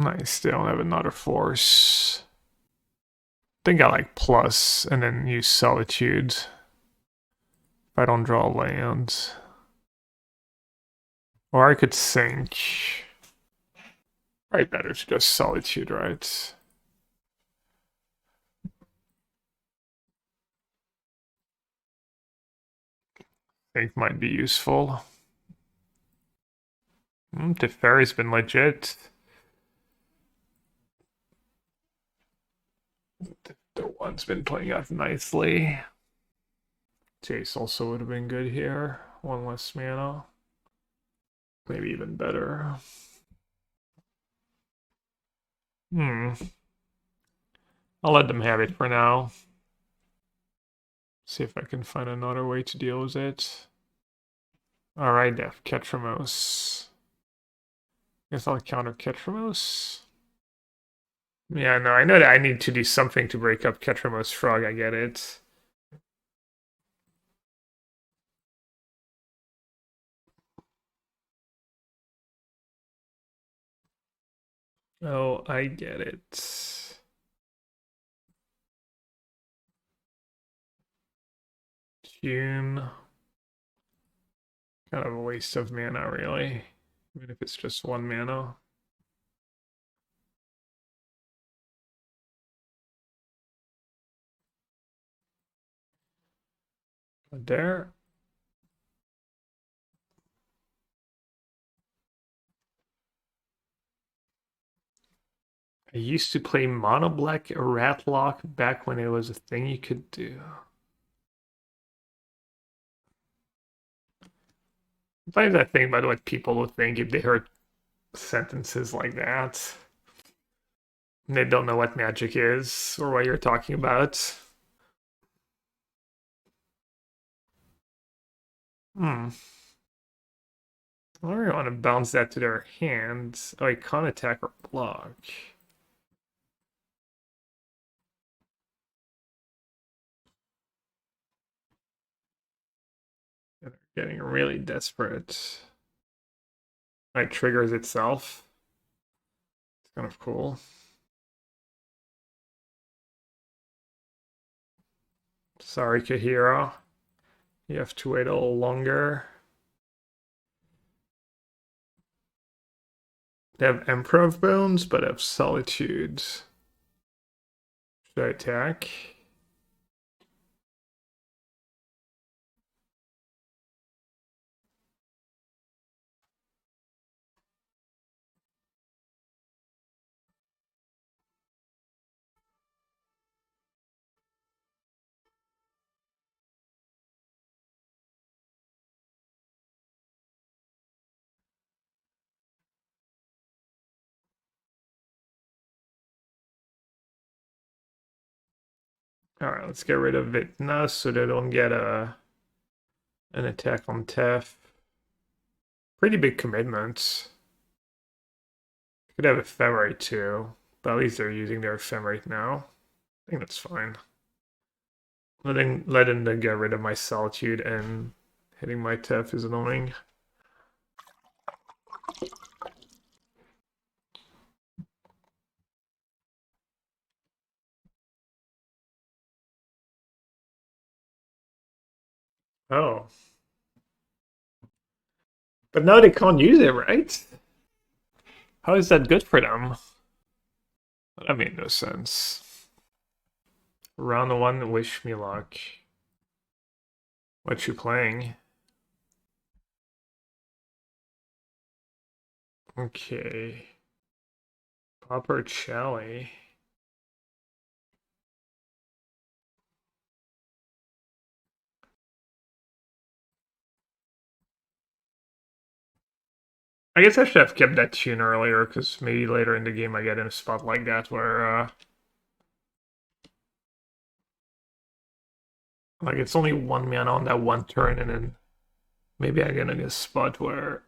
Nice, they don't have another force. I think I like plus and then use Solitude. If I don't draw land. Or I could sink. Right, better to just Solitude, right? Think might be useful. Teferi's been legit. The one's been playing out nicely. Jace also would have been good here. 1 less mana. Maybe even better. I'll let them have it for now. See if I can find another way to deal with it. Alright, Def, Ketramose. Guess I'll counter Ketramose. Yeah, no, I know that I need to do something to break up Ketramose Frog, I get it. Oh, I get it. June. Kind of a waste of mana, really. Even if it's just 1 mana. There. I used to play Mono Black Ratlock back when it was a thing you could do. Sometimes I think about what people would think if they heard sentences like that. They don't know what magic is or what you're talking about. Hmm. I really want to bounce that to their hands. Oh, I can't attack or block. They're getting really desperate. It triggers itself. It's kind of cool. Sorry, Kahira. You have to wait a little longer. They have Emperor Bones, but have Solitude. Should I attack? Alright, let's get rid of Vitna so they don't get an attack on Tef. Pretty big commitments. Could have Ephemerate too, but at least they're using their Ephemerate now. I think that's fine. Letting them get rid of my Solitude and hitting my Tef is annoying. Oh. But now they can't use it, right? How is that good for them? That made no sense. Round one, wish me luck. What you playing? Okay. Popper Chally. I guess I should have kept that tune earlier, because maybe later in the game I get in a spot like that where, like, it's only 1 mana on that one turn, and then maybe I get in a spot where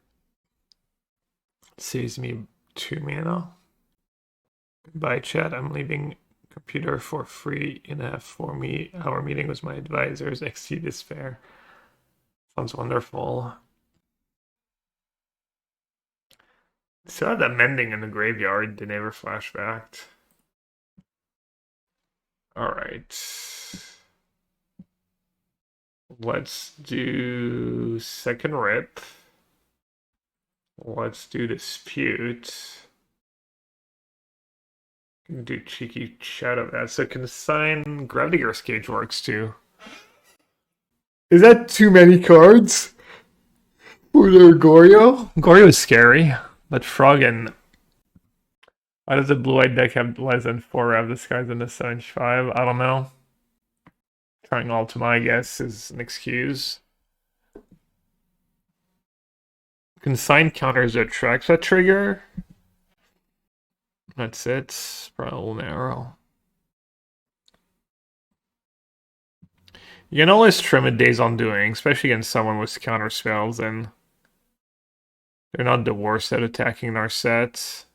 it saves me 2 mana. Goodbye, chat. I'm leaving computer for free in a 4-hour meeting with my advisors. XT despair. Sounds wonderful. Still have that mending in the graveyard. They never flashbacked. Alright. Let's do second rip. Let's do dispute. Do cheeky shadow that. So consign Gravitygear's Cage works too. Is that too many cards? For their Goryo? Goryo is scary, but Frog and why does the blue-eyed deck have less than 4 of disguise in the 75? I don't know. Trying Ultima, I guess, is an excuse. Consign counters attracts a trigger. That's it. Probably a little narrow. You can always trim a Days Undoing, especially against someone with counter spells, and they're not the worst at attacking our sets.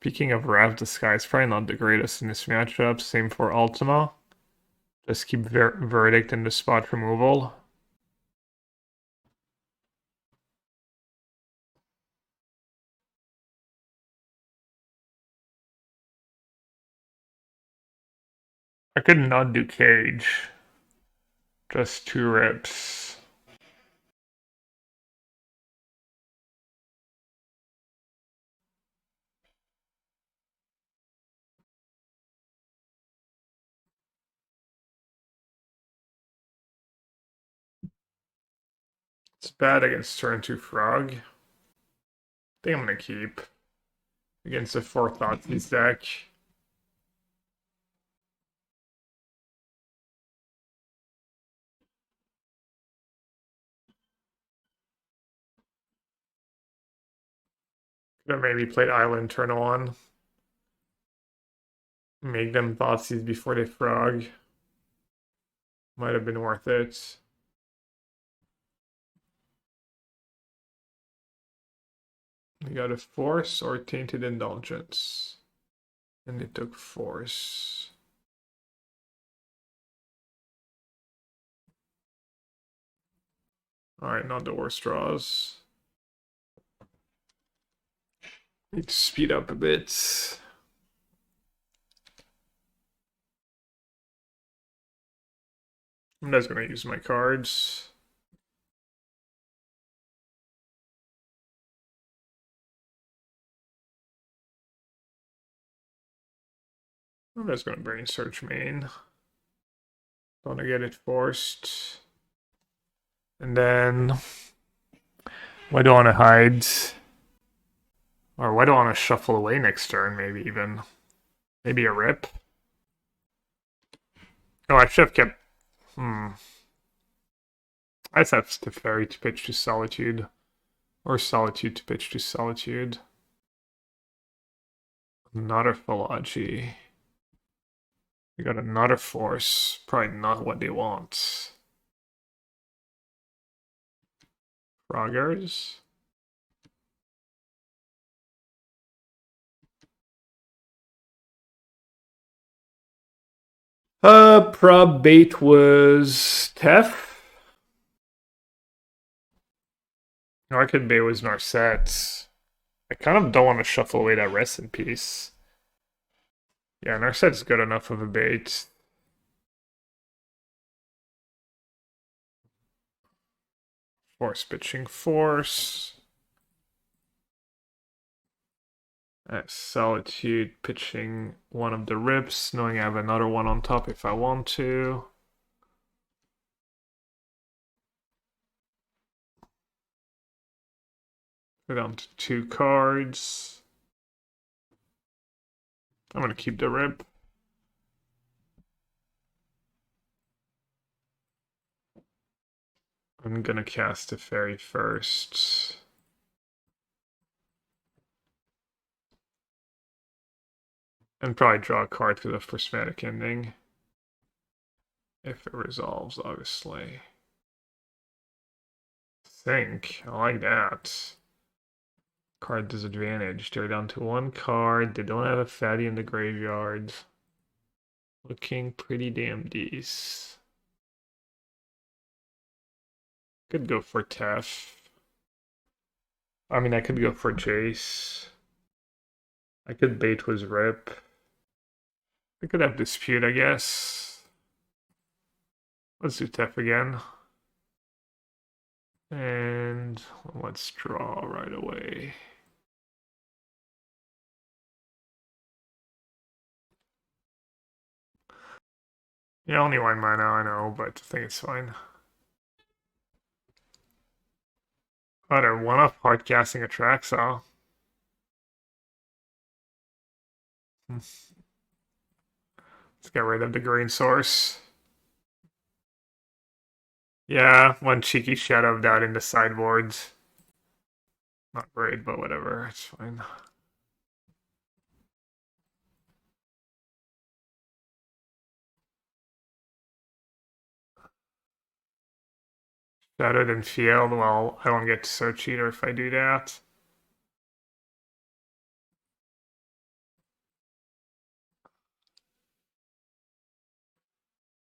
Speaking of Wrath Disguise, probably not the greatest in this matchup. Same for Ultima. Just keep Verdict in the spot removal. I could not do Cage. Just 2 rips. It's bad against turn 2 Frog. I think I'm gonna keep. Against the 4 Thoughtseize deck. Could have maybe played Island turn 1. Make them Thoughtseize before they Frog. Might have been worth it. We got a Force or Tainted Indulgence. And they took Force. Alright, not the worst draws. Need to speed up a bit. I'm just gonna use my cards. I'm just gonna Brain Search main. Don't wanna get it forced. And then why do I wanna hide? Or why do I wanna shuffle away next turn, maybe even? Maybe a rip? Oh, I should have kept I just have Teferi to pitch to Solitude. Or Solitude to pitch to Solitude. Another Philology. We got another force. Probably not what they want. Froggers. Prob bait was Tef. Arcade bait was Narset. I kind of don't want to shuffle away that rest in peace. Yeah, Narset's good enough of a bait. Force pitching force. Solitude pitching one of the rips, knowing I have another one on top if I want to. Go down to 2 cards. I'm going to keep the rip. I'm going to cast a fairy first. And probably draw a card for the prismatic ending. If it resolves, obviously. Think. I like that. Card disadvantage. They're down to 1 card. They don't have a fatty in the graveyard. Looking pretty damn decent. Could go for Tef. I mean, I could go for Jace. I could bait with Rip. I could have Dispute, I guess. Let's do Tef again. And let's draw right away. Yeah, only 1 mana, I know, but I think it's fine. Oh, they're 1-off hard casting a Traxxas. Let's get rid of the green source. Yeah, 1 cheeky Shadow of Doubt in the sideboards. Not great, but whatever, it's fine. Shattered and Field, well, I don't get to search either if I do that.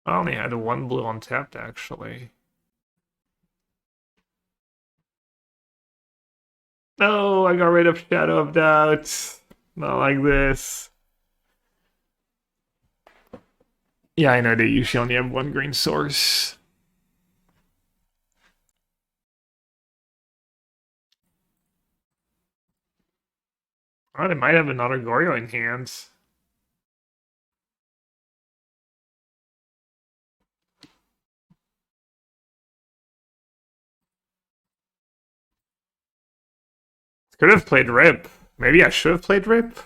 I only had 1 blue untapped, actually. No, I got rid of Shadow of Doubt. Not like this. Yeah, I know they usually only have 1 green source. Oh, they might have another Goryo in hand. Could have played Rip. Maybe I should have played Rip.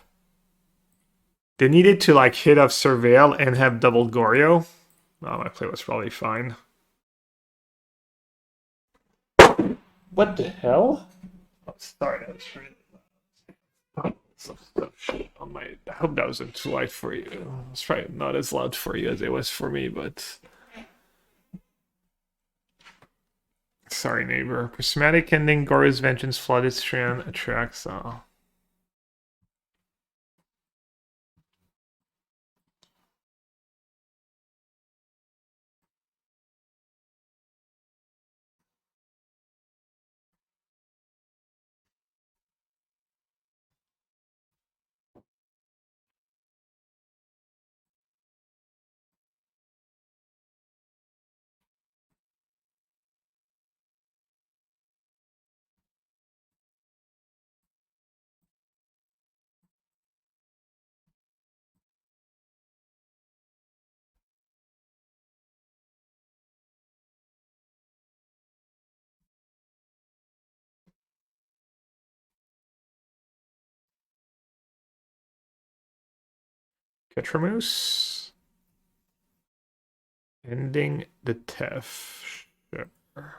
They needed to like hit off Surveil and have double Goryo. Oh, my play was probably fine. What the hell? Oh, sorry, that was really loud. On my, I hope that wasn't too loud for you. It's probably not as loud for you as it was for me, but sorry, neighbor. Prismatic ending, Goryo's Vengeance, Flooded Strand, attracts. Ketramoose. Ending the Tef. Sure.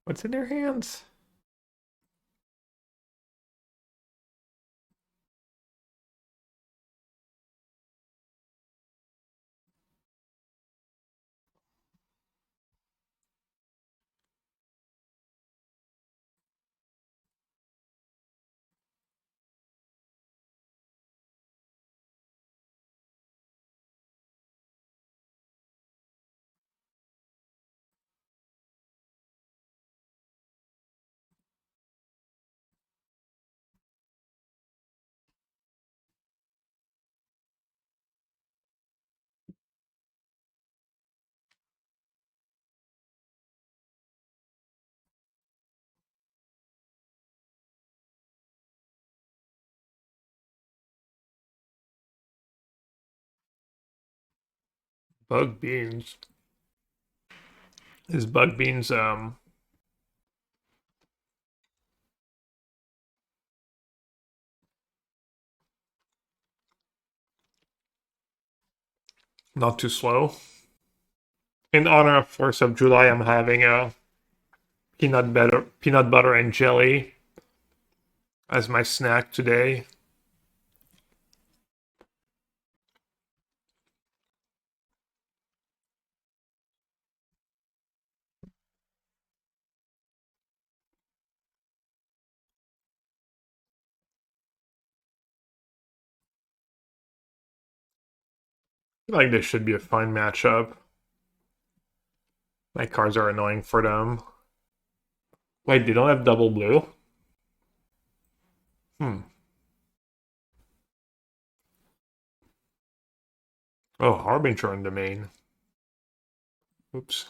What's in their hands? Bug beans. Is bug beans not too slow? In honor of 4th of July, I'm having a peanut butter and jelly as my snack today. I feel like this should be a fine matchup. My cards are annoying for them. Wait, they don't have double blue? Oh, Harbinger in the main. Oops.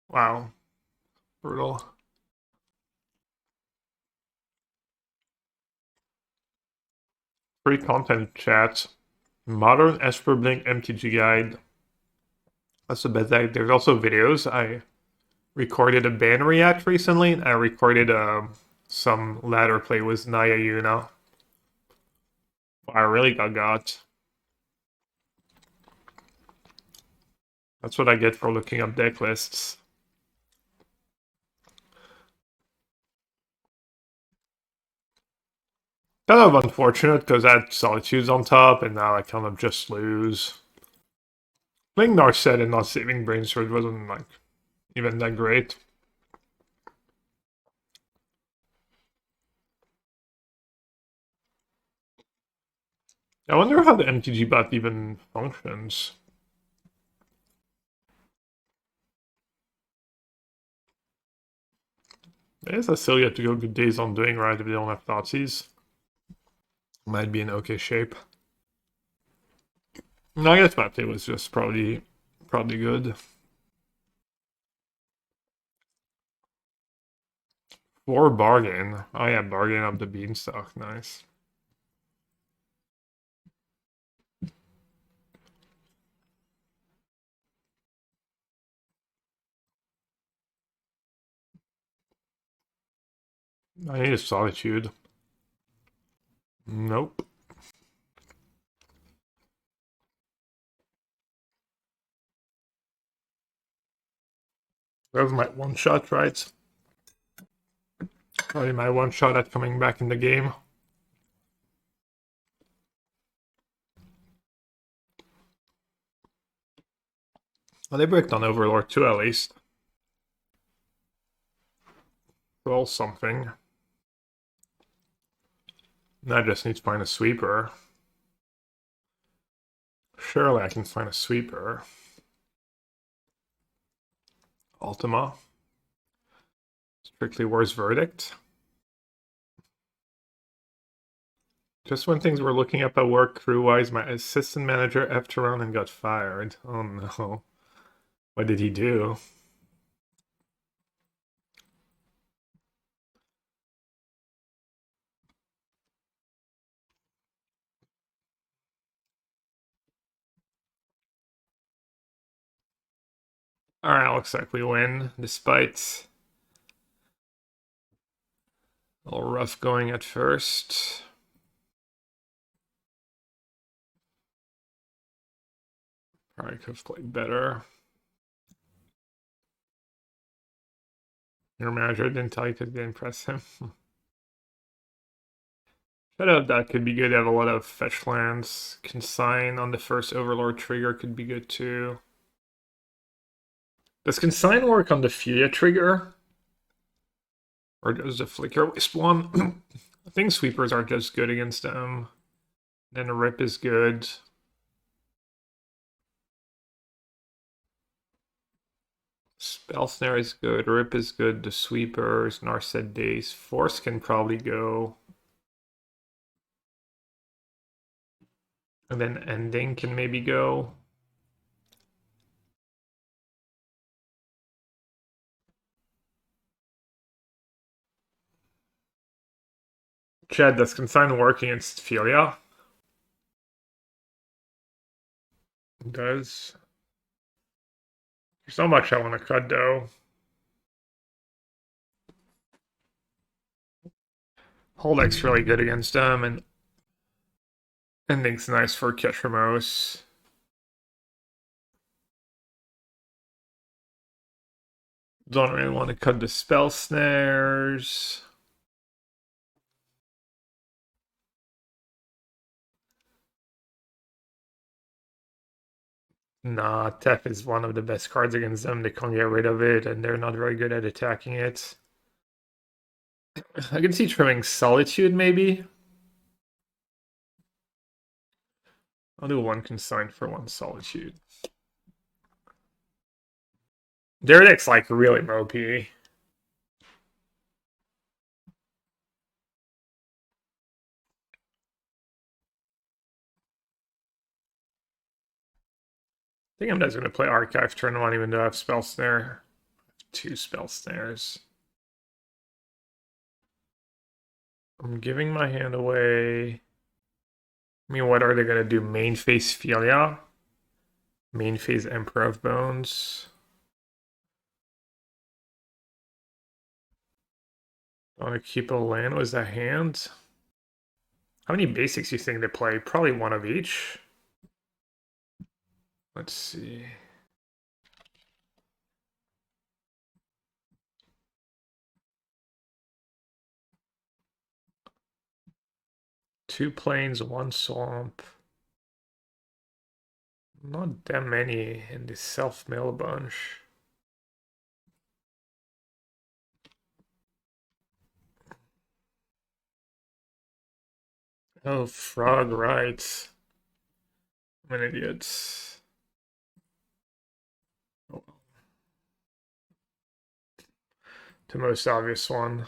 Wow. Brutal. Free content chat. Modern Esperblink MTG guide. That's the best. There's also videos. I recorded a ban react recently. I recorded some ladder play with Naya Yuna. I really got. That's what I get for looking up deck lists. Kind of unfortunate because I had Solitudes on top and now I kind of just lose. Playing Narset and not saving Brainsword wasn't like even that great. I wonder how the MTG bot even functions. It's a silly to go good days on doing right if they don't have Thoughtseize. Might be in okay shape. No, I guess Mate was just probably good. 4 bargain. Oh yeah, bargain up the beanstalk. Nice. I need a Solitude. Nope. That was my one shot, right? Probably my one shot at coming back in the game. Well, they bricked on Overlord too, at least. Roll something. I just need to find a sweeper. Surely I can find a sweeper. Ultima. Strictly War's Verdict. Just when things were looking up at work crew-wise, my assistant manager effed around and got fired. Oh no. What did he do? Alright, looks like we win, despite a little rough going at first. Probably could have played better. Your manager didn't tell you to impress him. Shut up, that could be good. Have a lot of fetch lands. Consign on the first Overlord trigger could be good too. Does Consign work on the Furia trigger? Or does the Flicker Wisp one? I think Sweepers are just good against them. Then a Rip is good. Spell Snare is good. Rip is good. The Sweepers, Narset Days. Force can probably go. And then ending can maybe go. Chad, does consign work against Filia? It does. There's not much I want to cut though. Holdek's really good against them, and ending's nice for Ketramos. Don't really want to cut the spell snares. Nah, Tef is one of the best cards against them. They can't get rid of it, and they're not very good at attacking it. I can see trimming Solitude, maybe. I'll do one Consign for one Solitude. Their deck's like really mopey. I think I'm just going to play Archive turn one, even though I have Spell Snare. I have 2 Spell Snares. I'm giving my hand away. I mean, what are they going to do? Main phase Filia? Main phase Emperor of Bones? I want to keep a land. Was that hand? How many basics do you think they play? Probably one of each. Let's see. Two plains, one swamp. Not that many in this self-mill bunch. Oh, frog, right. I'm an idiot. Oh. The most obvious one.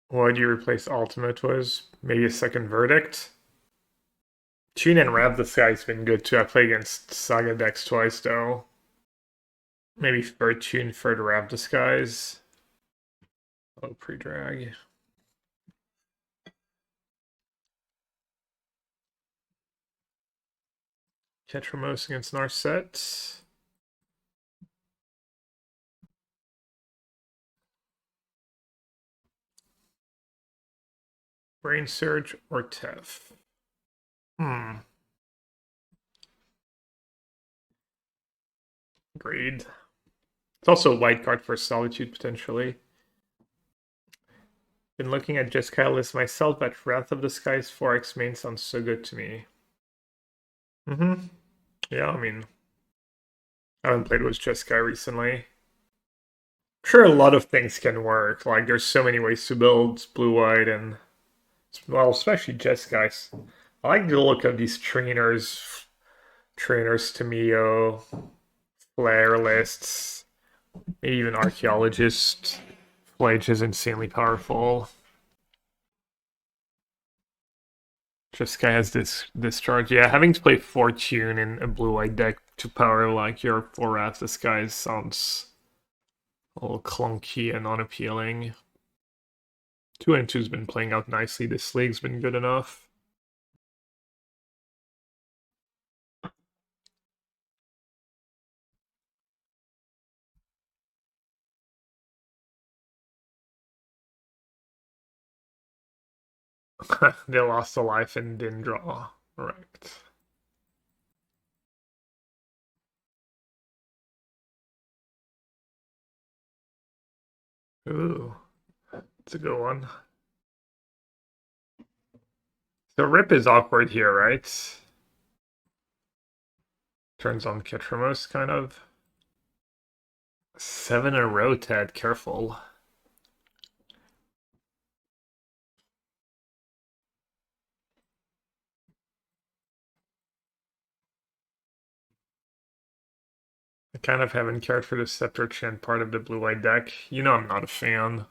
What do you replace ultimate with? Maybe a second verdict? Tune and Wrap the Sky's been good too. I played against Saga decks twice though. Maybe third tune, third Wrap Disguise. Oh, pre-drag. Ketramos against Narset. Brain Surge or Tef? Agreed. It's also a white card for Solitude, potentially. Been looking at Jeskai list myself, but Wrath of the Skies 4x main sounds so good to me. Yeah, I mean, I haven't played with Jeskai recently. Sure, a lot of things can work. Like, there's so many ways to build blue-white, and, well, especially Jeskai. I like the look of these trainers Tamio, Flare lists, maybe even Archaeologist. Flage is insanely powerful. Just guy has this discharge. Yeah, having to play Fortune in a blue-white deck to power like your 4 Wrath Disguise sounds a little clunky and unappealing. 2 and 2's been playing out nicely. This league's been good enough. They lost a life and didn't draw. Right. Ooh, it's a good one. So Rip is awkward here, right? Turns on Ketramos, kind of. 7 in a row, Ted. Careful. I kind of haven't cared for the Scepter Chant part of the blue-white deck. You know I'm not a fan,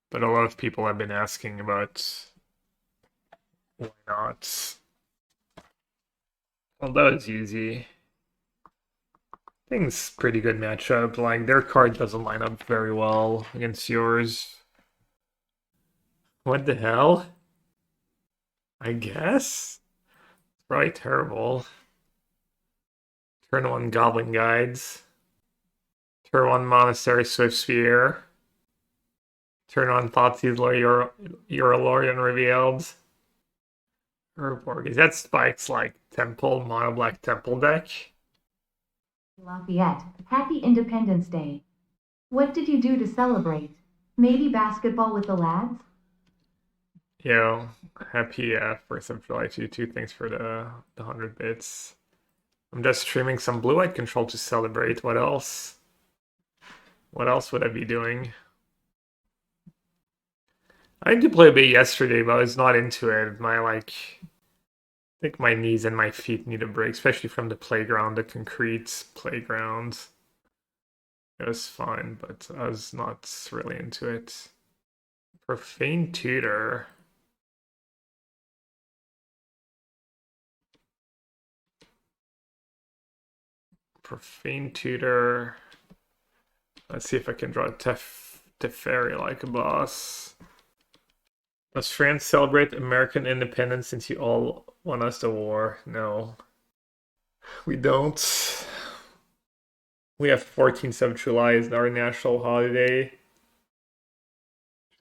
but a lot of people have been asking about Why not? Well, that was easy. I think it's a pretty good matchup. Like, their card doesn't line up very well against yours. What the hell? I guess? It's probably terrible. Turn 1 Goblin Guides. Turn 1 Monastery Swift Sphere. Turn on Thoughtseize Eurolorian Revealed. Urborg. Is that Spike's like Temple, Mono Black Temple deck? Lafayette, happy Independence Day. What did you do to celebrate? Maybe basketball with the lads? Yo, happy 1st of July to you too. Thanks for the 100 bits. I'm just streaming some blue-white control to celebrate. What else? What else would I be doing? I did play a bit yesterday, but I was not into it. I think my knees and my feet need a break, especially from the playground, the concrete playground. It was fun, but I was not really into it. Profane Tutor. Profane Tutor. Let's see if I can draw Teferi like a boss. Does France celebrate American independence since you all want us to war? No. We don't. We have 14th of July as our national holiday.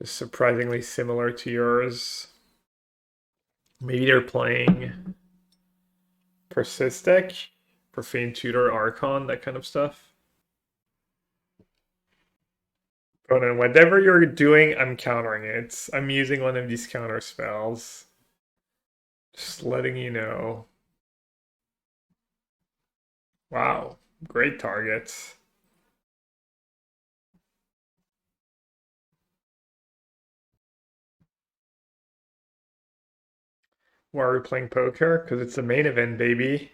Just surprisingly similar to yours. Maybe they're playing Persist deck, Profane Tutor, Archon, that kind of stuff. Ronan, whatever you're doing, I'm countering it. I'm using one of these counter spells. Just letting you know. Wow, great target. Why are we playing poker? Because it's the main event, baby.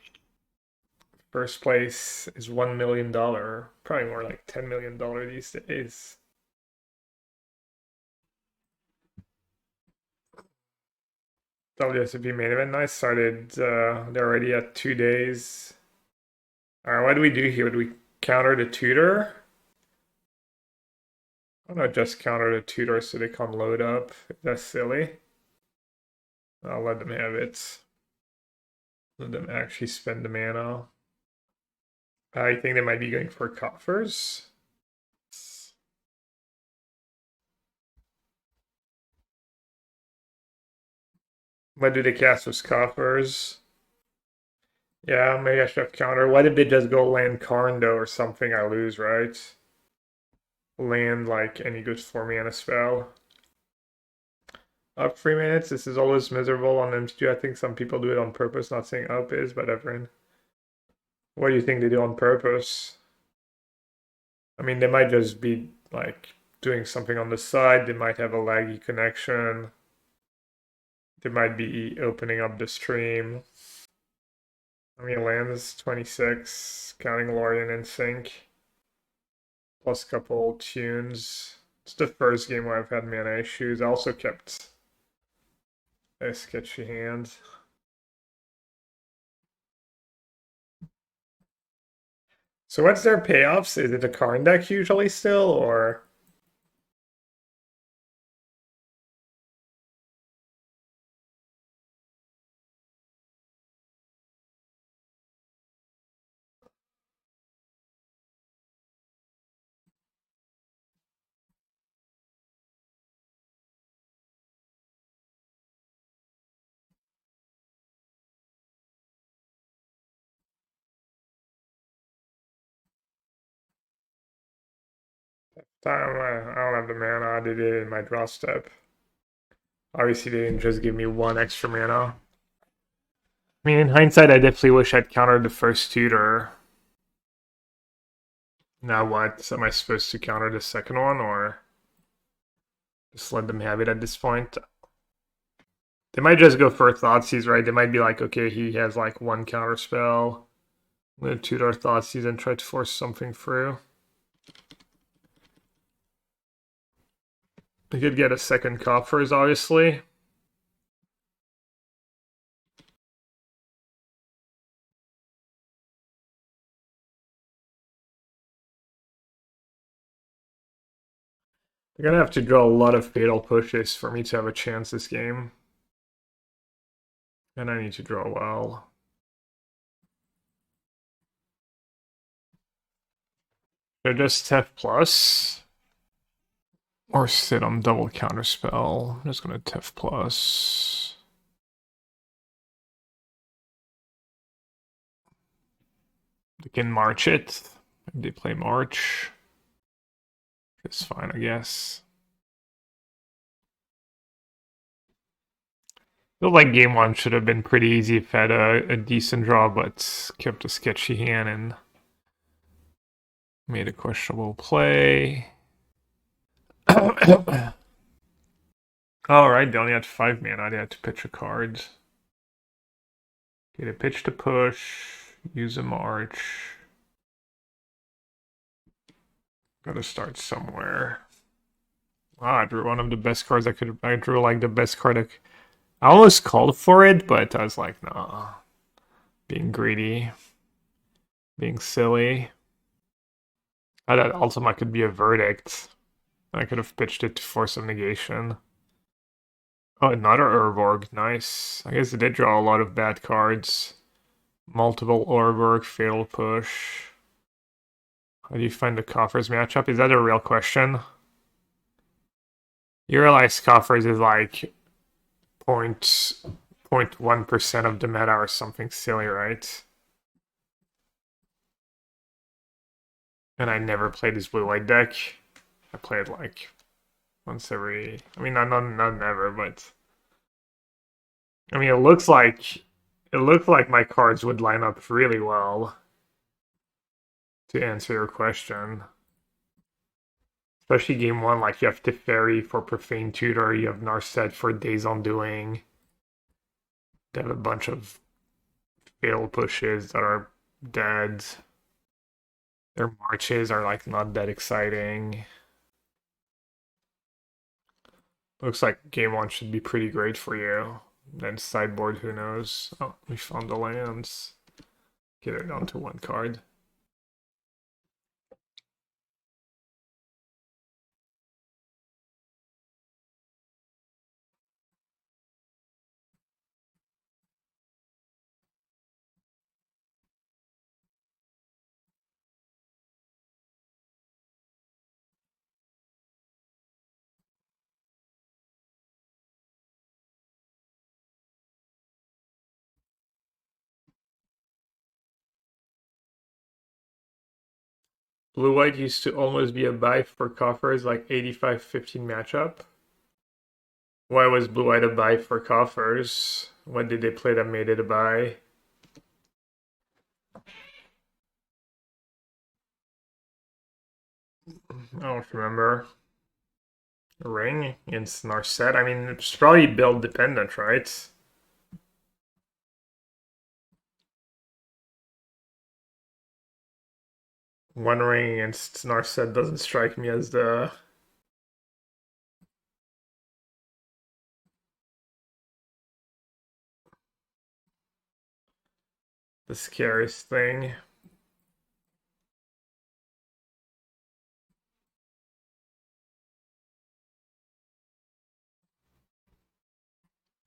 First place is $1 million. Probably more like $10 million these days. WSOP main event. Nice. Started, they're already at 2 days. Alright, what do we do here? Do we counter the tutor? Why not just counter the tutor so they can't load up? That's silly. I'll let them have it. Let them actually spend the mana. I think they might be going for coffers. What do they cast with coffers? Yeah, maybe I should have counter. What if they just go land Karndo or something? I lose, right? Land like any good 4-mana spell. Up 3 minutes. This is always miserable on MTGO. I think some people do it on purpose. Not saying up is, but everyone. What do you think they do on purpose? I mean, they might just be like doing something on the side. They might have a laggy connection. They might be opening up the stream. I mean, lands 26, counting Lorien in sync. Plus a couple tunes. It's the first game where I've had mana issues. I also kept a sketchy hand. So what's their payoffs? Is it a Karn deck usually still, or? I don't have the mana. I did it in my draw step. Obviously, they didn't just give me 1 extra mana. I mean, in hindsight, I definitely wish I'd countered the first tutor. Now what? Am I supposed to counter the second one, or just let them have it at this point? They might just go for Thoughtseize, right? They might be like, okay, he has like 1 counter spell. I'm going to tutor Thoughtseize and try to force something through. They could get a second coffers, obviously. You're gonna have to draw a lot of fatal pushes for me to have a chance this game. And I need to draw well. Should I just Tef plus? Or sit on double counterspell? I'm just gonna Tef plus. They can march it. If they play march. It's fine, I guess. Feel like game one should have been pretty easy if I had a decent draw, but kept a sketchy hand and made a questionable play. Alright, they only had 5 mana. They had to pitch a card. Get a pitch to push. Use a march. Gotta start somewhere. I drew one of the best cards I could. I drew like the best card I almost called for it, but I was like, nah. Being greedy. Being silly. I thought Ultima could be a verdict. I could have pitched it to force some negation. Oh, another Urborg. Nice. I guess they did draw a lot of bad cards. Multiple Urborg, fatal push. How do you find the Coffers matchup? Is that a real question? You realize Coffers is like 0.1% of the meta or something silly, right? And I never played this blue-white deck. I play it like once every... I mean, not never, but... I mean, it looks like my cards would line up really well to answer your question. Especially game one, like you have Teferi for Profane Tutor, you have Narset for Days Undoing. They have a bunch of fail pushes that are dead. Their marches are like not that exciting. Looks like game one should be pretty great for you. Then sideboard, who knows? Oh, we found the lands. Get it down to 1 card. Blue-white used to almost be a buy for coffers, like 85-15 matchup. Why was blue-white a buy for coffers? When did they play that made it a buy? I don't remember. Ring against Narset? I mean, it's probably build dependent, right? One ring against Narset doesn't strike me as the scariest thing.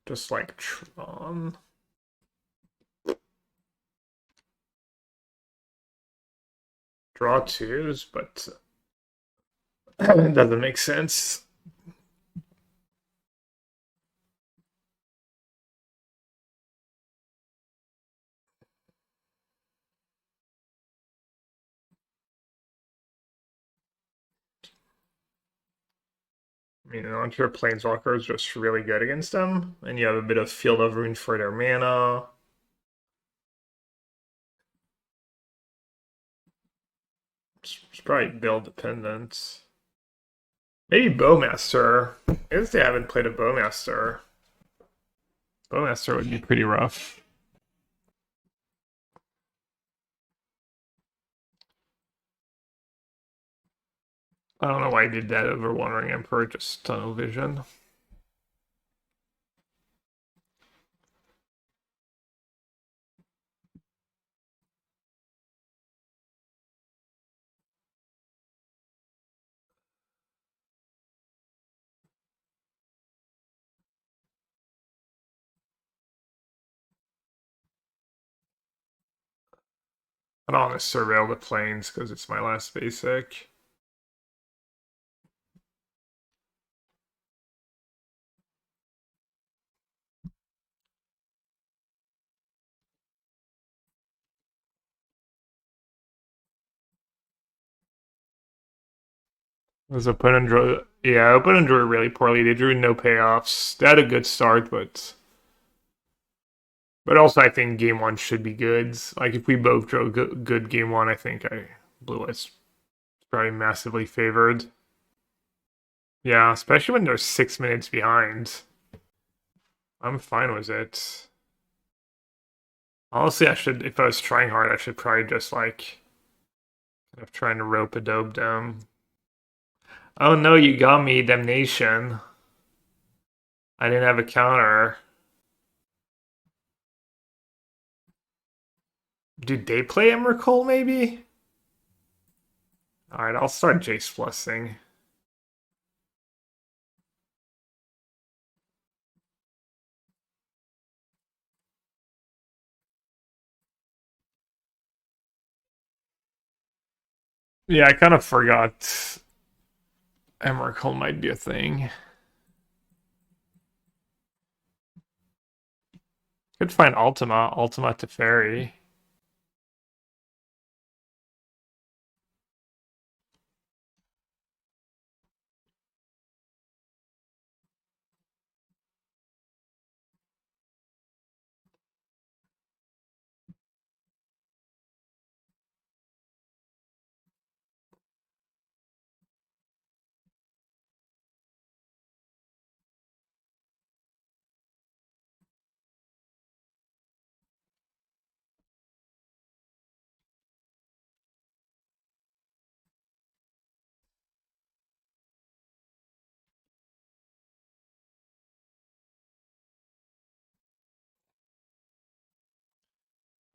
Just like Tron. Draw twos, but it doesn't make sense. I mean, aren't your planeswalkers just really good against them? And you have a bit of Field of Ruin for their mana. It's probably build dependent. Maybe Bowmaster. I guess they haven't played a Bowmaster. Bowmaster would be pretty rough. I don't know why I did that over Wandering Emperor, just tunnel vision. I don't want to surveil the plains because it's my last basic. His opponent drew, yeah, opponent drew really poorly. They drew no payoffs. They had a good start, but also I think game one should be good. Like if we both drew good game one, I think blue white's probably massively favored. Yeah, especially when they're 6 minutes behind. I'm fine with it. Honestly, I should, if I was trying hard, I should probably just like kind of trying to rope a dope them. Oh no, you got me, damnation. I didn't have a counter. Did they play Emrakul maybe? Alright, I'll start Jace Blessing. Yeah, I kind of forgot Emrakul might be a thing. Could find Ultima to Fairy.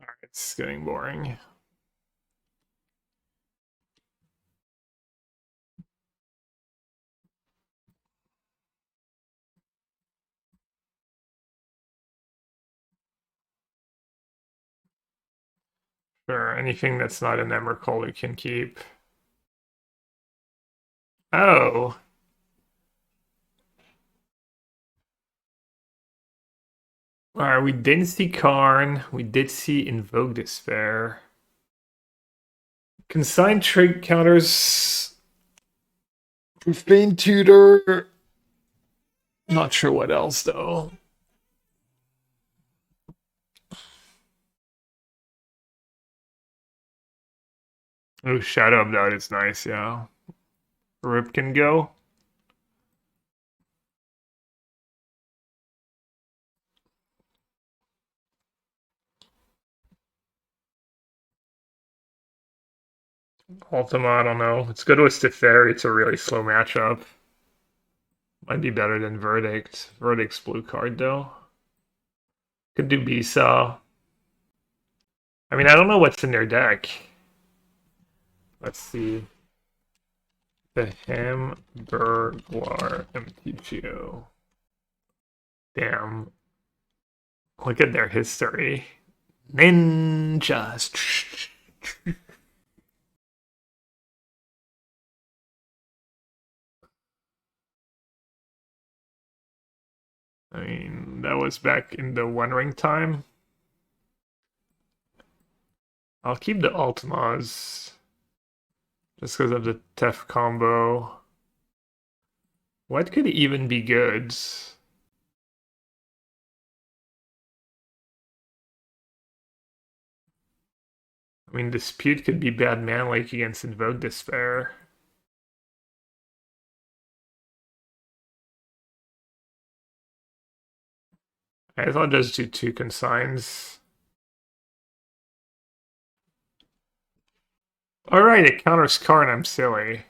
Alright, it's getting boring. Sure, anything that's not an Emrakul we can keep. Oh. Alright, we didn't see Karn. We did see Invoke Despair. Consigned trig counters. Profane Tutor. Not sure what else though. Oh, Shadow of Doubt is nice, yeah. Rip can go. Ultima, I don't know. It's good with Steferi. It's a really slow matchup. Might be better than Verdict. Verdict's blue card, though. Could do Bisa. I mean, I don't know what's in their deck. Let's see. The Hamburglar MTGO. Damn. Look at their history. Ninjas. I mean, that was back in the One Ring time. I'll keep the Ultimas just because of the Tef combo. What could even be good? I mean, Dispute could be bad man-like against Invoke Despair. I guess I'll just do two consigns. Alright, it counters Karn, I'm silly.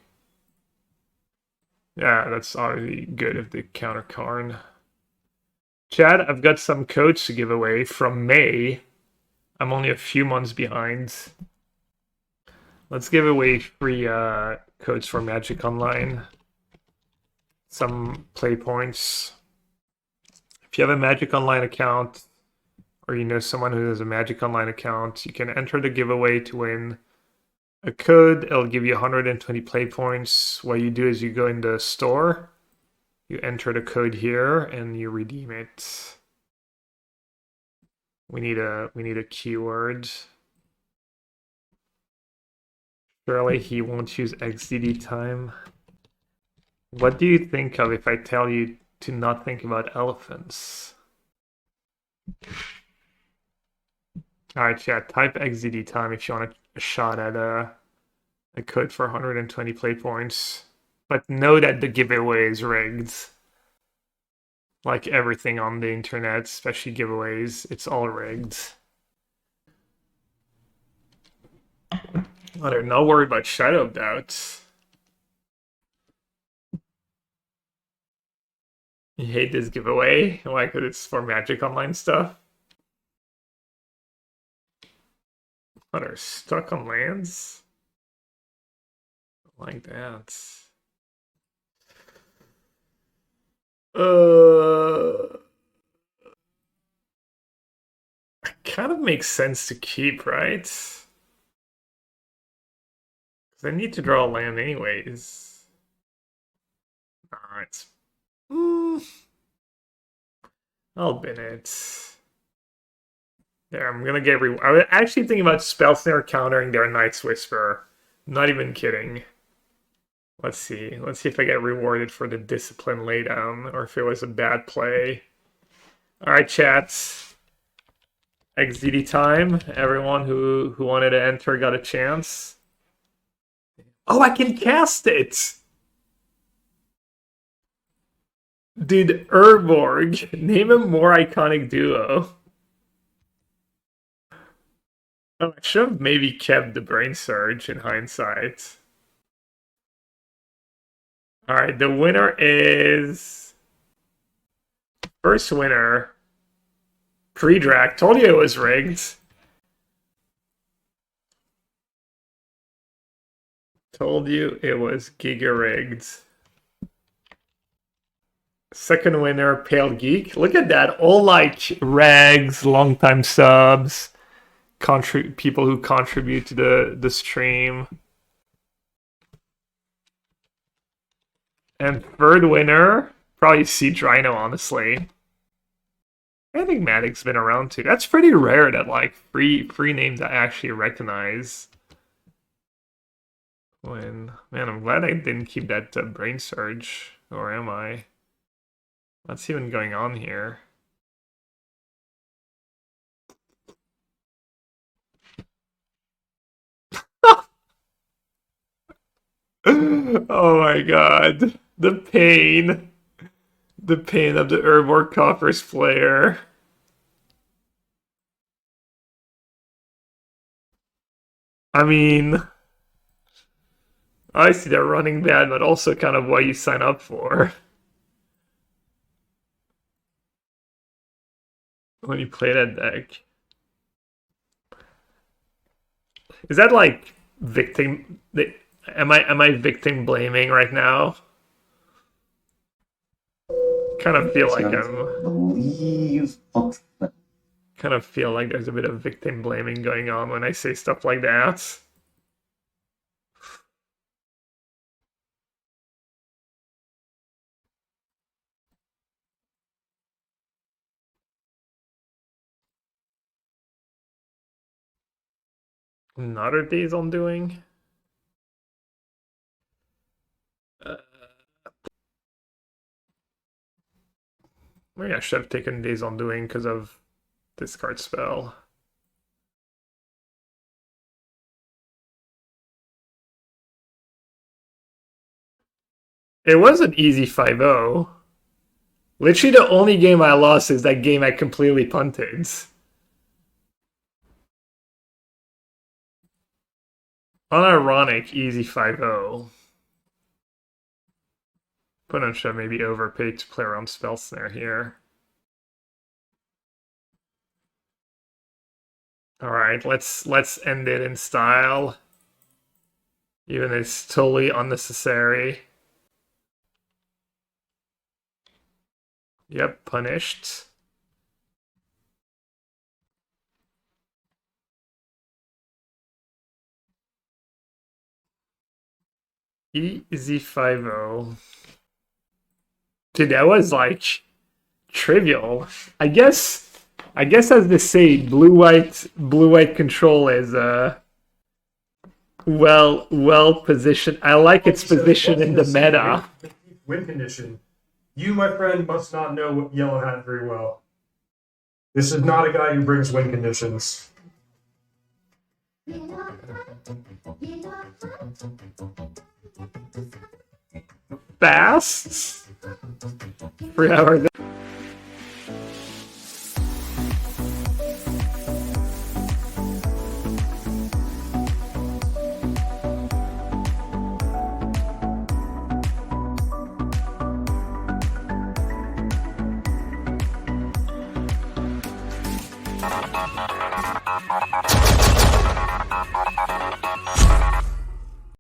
Yeah, that's already good if they counter Karn. Chad, I've got some codes to give away from May. I'm only a few months behind. Let's give away free codes for Magic Online. Some play points. If you have a Magic Online account or you know someone who has a Magic Online account, you can enter the giveaway to win a code. It'll give you 120 play points. What you do is you go in the store, you enter the code here, and you redeem it. We need a keyword. Surely he won't use XDD time. What do you think of if I tell you to not think about elephants? Alright, yeah, type XDD time if you want a shot at a code for 120 play points. But know that the giveaway is rigged. Like everything on the internet, especially giveaways, it's all rigged. Oh, they're not worried about Shadow of Doubt. You hate this giveaway? Why? Because it's for Magic Online stuff? Oh, they're stuck on lands? Like that. It kind of makes sense to keep, right? Because I need to draw a land anyways. Alright. I'll bin it. There, I'm gonna get I was actually thinking about Spell Snare countering their Night's Whisper. Not even kidding. Let's see. Let's see if I get rewarded for the discipline laydown, or if it was a bad play. Alright, chats. XDD time. Everyone who wanted to enter got a chance. Oh, I can cast it! Dude, Urborg. Name a more iconic duo. Oh, I should have maybe kept the Brain Surge in hindsight. Alright, the winner is... First winner. Pre-Drac. Told you it was rigged. Told you it was giga-rigged. Second winner, Pale Geek. Look at that. All like rags, longtime subs, people who contribute to the stream. And third winner, probably Siege Rhino, honestly. I think Matic's been around too. That's pretty rare that like free names I actually recognize. Man, I'm glad I didn't keep that Brain Surge. Or am I? What's even going on here? Oh my god. The pain. The pain of the Urborg Coffers player. I mean, I see they're running bad, but also kind of what you sign up for when you play that deck. Is that like victim? Am I victim blaming right now? Kind of feel like kind of feel like there's a bit of victim blaming going on when I say stuff like that. Another Days on Doing. Maybe I should have taken Days on Doing because of discard spell. It was an easy 5-0. Literally the only game I lost is that game I completely punted. Unironic easy 5-0. Opponent should maybe overpaid to play around Spell Snare here. Alright, let's end it in style. Even though it's totally unnecessary. Yep, punished. Easy 5-0. Dude, that was like trivial. I guess as they say, blue white control is well positioned. I like its position in the meta. Win condition. You, my friend, must not know Yellow Hat very well. This is not a guy who brings win conditions. Fast? 3 hours.